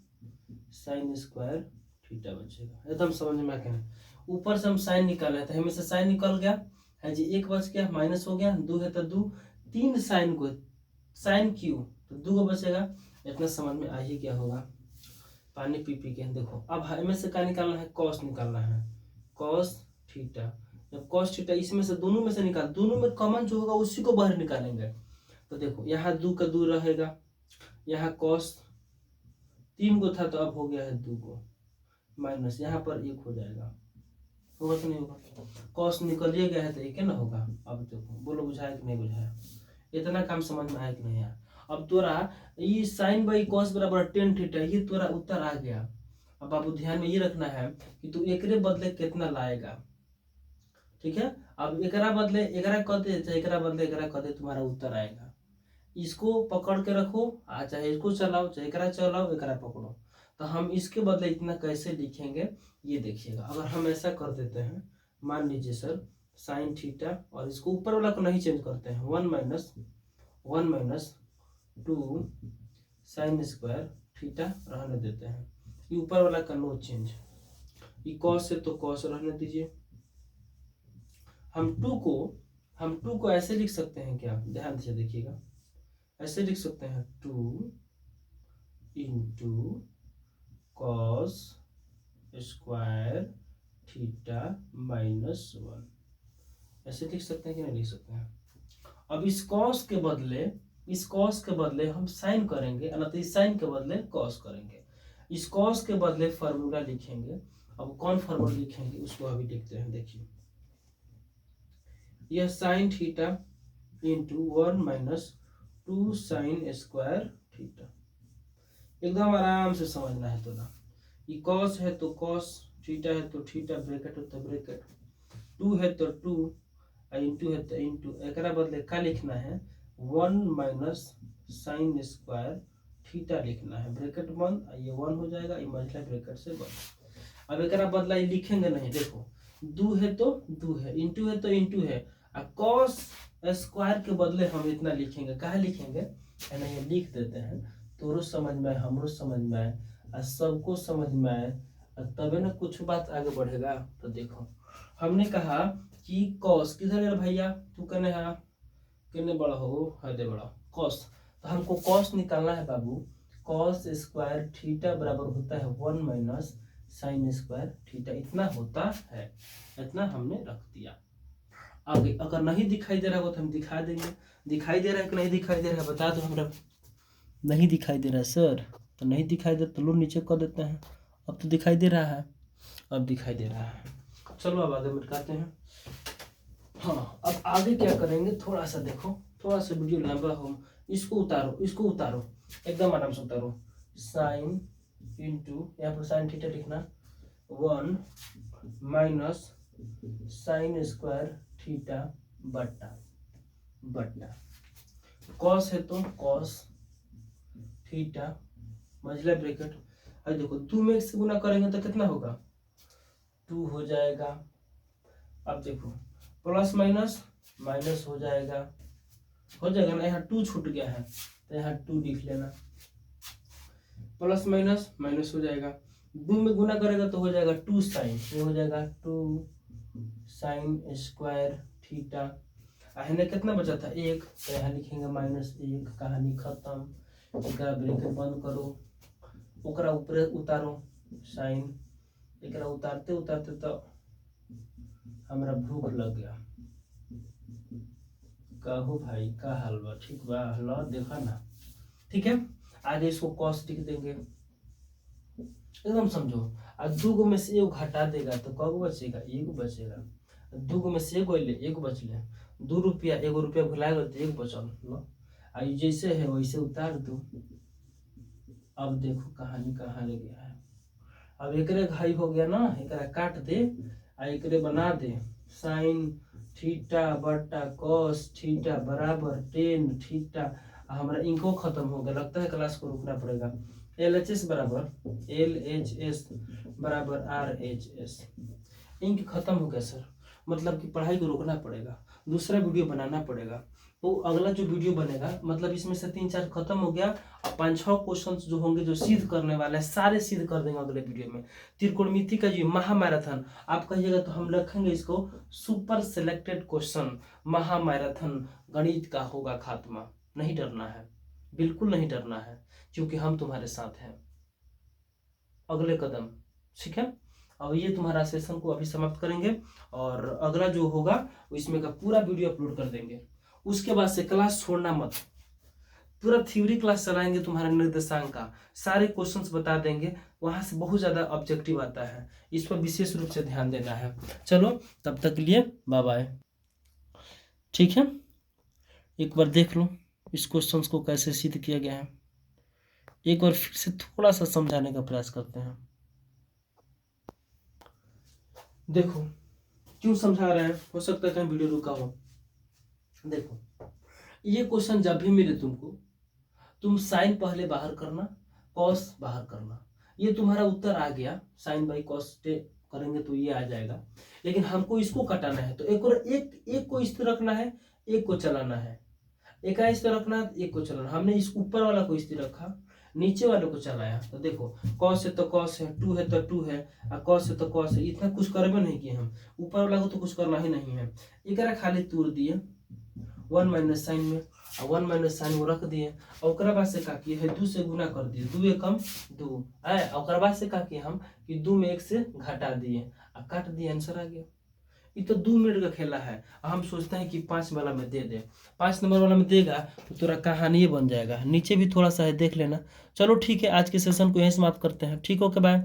साइन स्क्वायर थीटा बचेगा। एकदम समझ में आके, ऊपर से हम साइन निकाले तो हमें से साइन निकल गया है जी, 1 बच गया, माइनस हो गया, 2 है तो 2, 3 साइन को साइन क्यू, तो 2 को बचेगा। इतना समझ में आ ही क्या होगा। पानी पी पी के देखो, अब हमें से क्या निकालना है, कॉस निकालना है, कॉस थीटा। जब कॉस थीटा इसमें से दोनों में से निकाल, दोनों में कॉमन जो होगा उसी को बाहर निकालेंगे। तो देखो यहाँ 2 का 2 रहेगा, यहाँ कॉस 3 को था तो अब हो गया है 2 को, माइनस यहाँ पर 1 हो जाएगा, होगा कि नहीं होगा, कॉस निकल गया है तो 1 ना होगा। अब देखो बोलो बुझाया कि नहीं बुझाया, इतना काम समझ में आया कि नहीं आया। अब तोरा ये साइन बाई कॉस बराबर tan थीटा, ये तोरा उत्तर आ गया। अब बाबू ध्यान में ये रखना है कि तू एकरे बदले कितना लाएगा, ठीक है। अब एकरा बदले एकरा कर दे, चाहे एकरा बदले एकरा कर दे, तुम्हारा उत्तर आएगा। इसको पकड़ के रखो, चाहे इसको चलाओ, चाहे एकरा चलाओ, एकरा पकड़ो। तो हम इसके बदले इतना कैसे लिखेंगे ये देखिएगा। अगर हम ऐसा कर देते हैं, मान लीजिए सर साइन थीटा, और इसको ऊपर वाला को नहीं चेंज करते हैं, 1 माइनस 2 साइन स्क्वायर थीटा रहने देते हैं, ये ऊपर वाला का नो चेंज। ये कॉस है तो कॉस रहने दीजिए। हम 2 को ऐसे लिख सकते हैं क्या, ध्यान से देखिएगा, ऐसे लिख सकते हैं 2 into cos square theta minus 1, ऐसे लिख सकते हैं कि नहीं लिख सकते हैं। अब इस कॉस के बदले हम साइन करेंगे, तो इस साइन के बदले कॉस करेंगे। इस कॉस के बदले फार्मूला लिखेंगे। अब कौन फार्मूला लिखेंगे उसको अभी देखते हैं। देखिए यह sine theta into 1 minus 2 sine square theta, एकदम आराम से समझना है। तो ना ये कॉस है तो कॉस, थीटा है तो थीटा, ब्रैकेट है तो ब्रैकेट, 2 है तो 2, इंटू है तो इंटू, एकरा बदले क्या लिखना है 1 माइनस साइन स्क्वायर थीटा लिखना है, ब्रैकेट बंद, ये 1 हो जाएगा, ये मझला ब्रैकेट से बंद। अब एकरा बदला ये लिखेंगे नहीं, देखो 2 है तो 2 है, इंटू है तो इंटू है, और कॉस स्क्वायर के बदले हम इतना लिखेंगे, कहाँ लिखेंगे है ना, ये लिख देते हैं। तोरो समझ में आए, हमरो समझ में आए, और सबको समझ में आए, तबे ना कुछ बात आगे बढ़ेगा। तो देखो हमने कहा कि कॉस किधर है भैया, तू कहने है कितने बड़ा हो, हदे बड़ा कॉस, तो हमको कॉस निकालना है बाबू। कॉस स्क्वायर थीटा बराबर होता है 1 माइनस साइन स्क्वायर थीटा, इतना होता है, इतना हमने रख दिया। आगे अगर नहीं दिखाई दे रहा हो तो हम दिखा देंगे। दिखाई दे रहा है कि नहीं दिखाई दे रहा है बता दो हमरा। नहीं दिखाई दे रहा है सर, तो नहीं दिखाई दे तो लो नीचे कर देते हैं। अब तो दिखाई दे रहा है, अब दिखाई दे रहा है। चलो अब आगे मिटाते हैं। हाँ, अब आगे क्या करेंगे, थोड़ा सा देखो, थोड़ा सा वीडियो लंबा हो, इसको उतारो, इसको उतारो, एकदम आराम से उतारो। साइन इंटू, यहाँ पर साइन थीटा लिखना, 1 माइनस साइन स्क्वायर थीटा बट्टा कॉस है तो कॉस थीटा मझला ब्रैकेट। अब देखो 2 में से गुना करेंगे तो कितना होगा, 2 हो जाएगा। अब देखो प्लस माइनस माइनस हो जाएगा ना, यहाँ 2 छूट गया है तो यहाँ 2 लिख लेना, प्लस माइनस माइनस हो जाएगा। 2 में गुना करेगा तो हो जाएगा 2 साइन, ये हो जाएगा 2 साइन स्क्वायर थीटा। यहाँ कितना बचा था 1, तो यहाँ लिखेंगे -1, कहानी खत्म। एकरा ब्रैकेट बंद करो, ओकरा ऊपर उतारो साइन, एकरा उतारते उतारते तो हमरा भूख लग गया। कहो भाई का हाल बा, ठीक बा, लो देखा ना, ठीक है। आगे इसको कॉस लिख देंगे, एकदम समझो। और 2 में से 1 घटा देगा तो कब बचेगा, 1 बचेगा। 2 में से 1 बचले, 2 रुपया, 1 रुपया भुलाएगा तो 1 बचल। लो आई जैसे है वैसे उतार दो। अब देखो कहानी कहाँ ले गया है। अब एकरे घाई हो गया ना, एकरा काट दे आ एकरे बना दे साइन थीटा बट्टा कॉस थीटा बराबर टेन थीटा। हमारा इंको खत्म हो गया, लगता है क्लास को रुकना पड़ेगा। LHS बराबर LHS बराबर RHS। इंक खत्म हो गया सर, मतलब कि पढ़ाई को रोकना पड़ेगा, दूसरा वीडियो बनाना पड़ेगा। तो अगला जो वीडियो बनेगा, मतलब इसमें से 3-4 खत्म हो गया, और 5-6 क्वेश्चंस जो होंगे जो सिद्ध करने वाले हैं सारे सिद्ध कर देंगे अगले वीडियो में। त्रिकोणमिति का जो महामैराथन आप कहिएगा तो हम रखेंगे इसको सुपर सिलेक्टेड क्वेश्चन महामैराथन गणित का होगा खात्मा। नहीं डरना है, बिल्कुल नहीं डरना है, क्योंकि हम तुम्हारे साथ हैं। अगले कदम, ठीक है। अब ये तुम्हारा सेशन को अभी समाप्त करेंगे और अगला जो होगा इसमें का पूरा वीडियो अपलोड कर देंगे। उसके बाद से क्लास छोड़ना मत, पूरा थ्योरी क्लास चलाएंगे, तुम्हारा निर्देशांक का सारे क्वेश्चंस बता देंगे, वहां से बहुत ज्यादा ऑब्जेक्टिव आता है, इस पर विशेष रूप से ध्यान देना है। चलो तब तक के लिए बाय बाय, ठीक है। एक बार देख लो इस क्वेश्चंस को कैसे सिद्ध किया गया है, एक बार फिर से थोड़ा सा समझाने का प्रयास करते हैं। देखो क्यों समझा रहे हैं, हो सकता है कहीं वीडियो रुका हो। देखो ये क्वेश्चन जब भी मिले तुमको, तुम साइन पहले बाहर करना, कॉस बाहर करना, ये तुम्हारा उत्तर आ गया। साइन बाई कॉस करेंगे तो ये आ जाएगा, लेकिन हमको इसको कटाना है तो एक को इस तरह रखना है, एक को चलाना है, एक इस तरह रखना है, एक को चलाना। हमने इस ऊपर वाला को इस तरह रखा, नीचे वाले को चलाया। तो देखो कॉस है तो कॉस है, 2 है तो 2 है, और कॉस है तो कॉस है, इतना कुछ करबे नहीं किए हम, ऊपर वाला को तो कुछ करना ही नहीं है। एक खाली तोड़ दिए 1 माइनस साइन में, और 1 माइनस साइन वो रख दिए, और ओकरा बाद से का किए है 2 से गुना कर दिए, 2 एकम 2 आए, ओकरा बाद से का किए हम कि 2 में 1 से घटा दिए और काट दिए, आंसर आ गया। ये तो 2 मिनट का खेला है, हम सोचते हैं कि 5 वाला में दे दे, 5 नंबर वाला में देगा तो तेरा कहानी बन जाएगा। नीचे भी थोड़ा सा है देख लेना। चलो ठीक है, आज के सेशन को यहीं समाप्त करते हैं, ठीक, ओके बाय।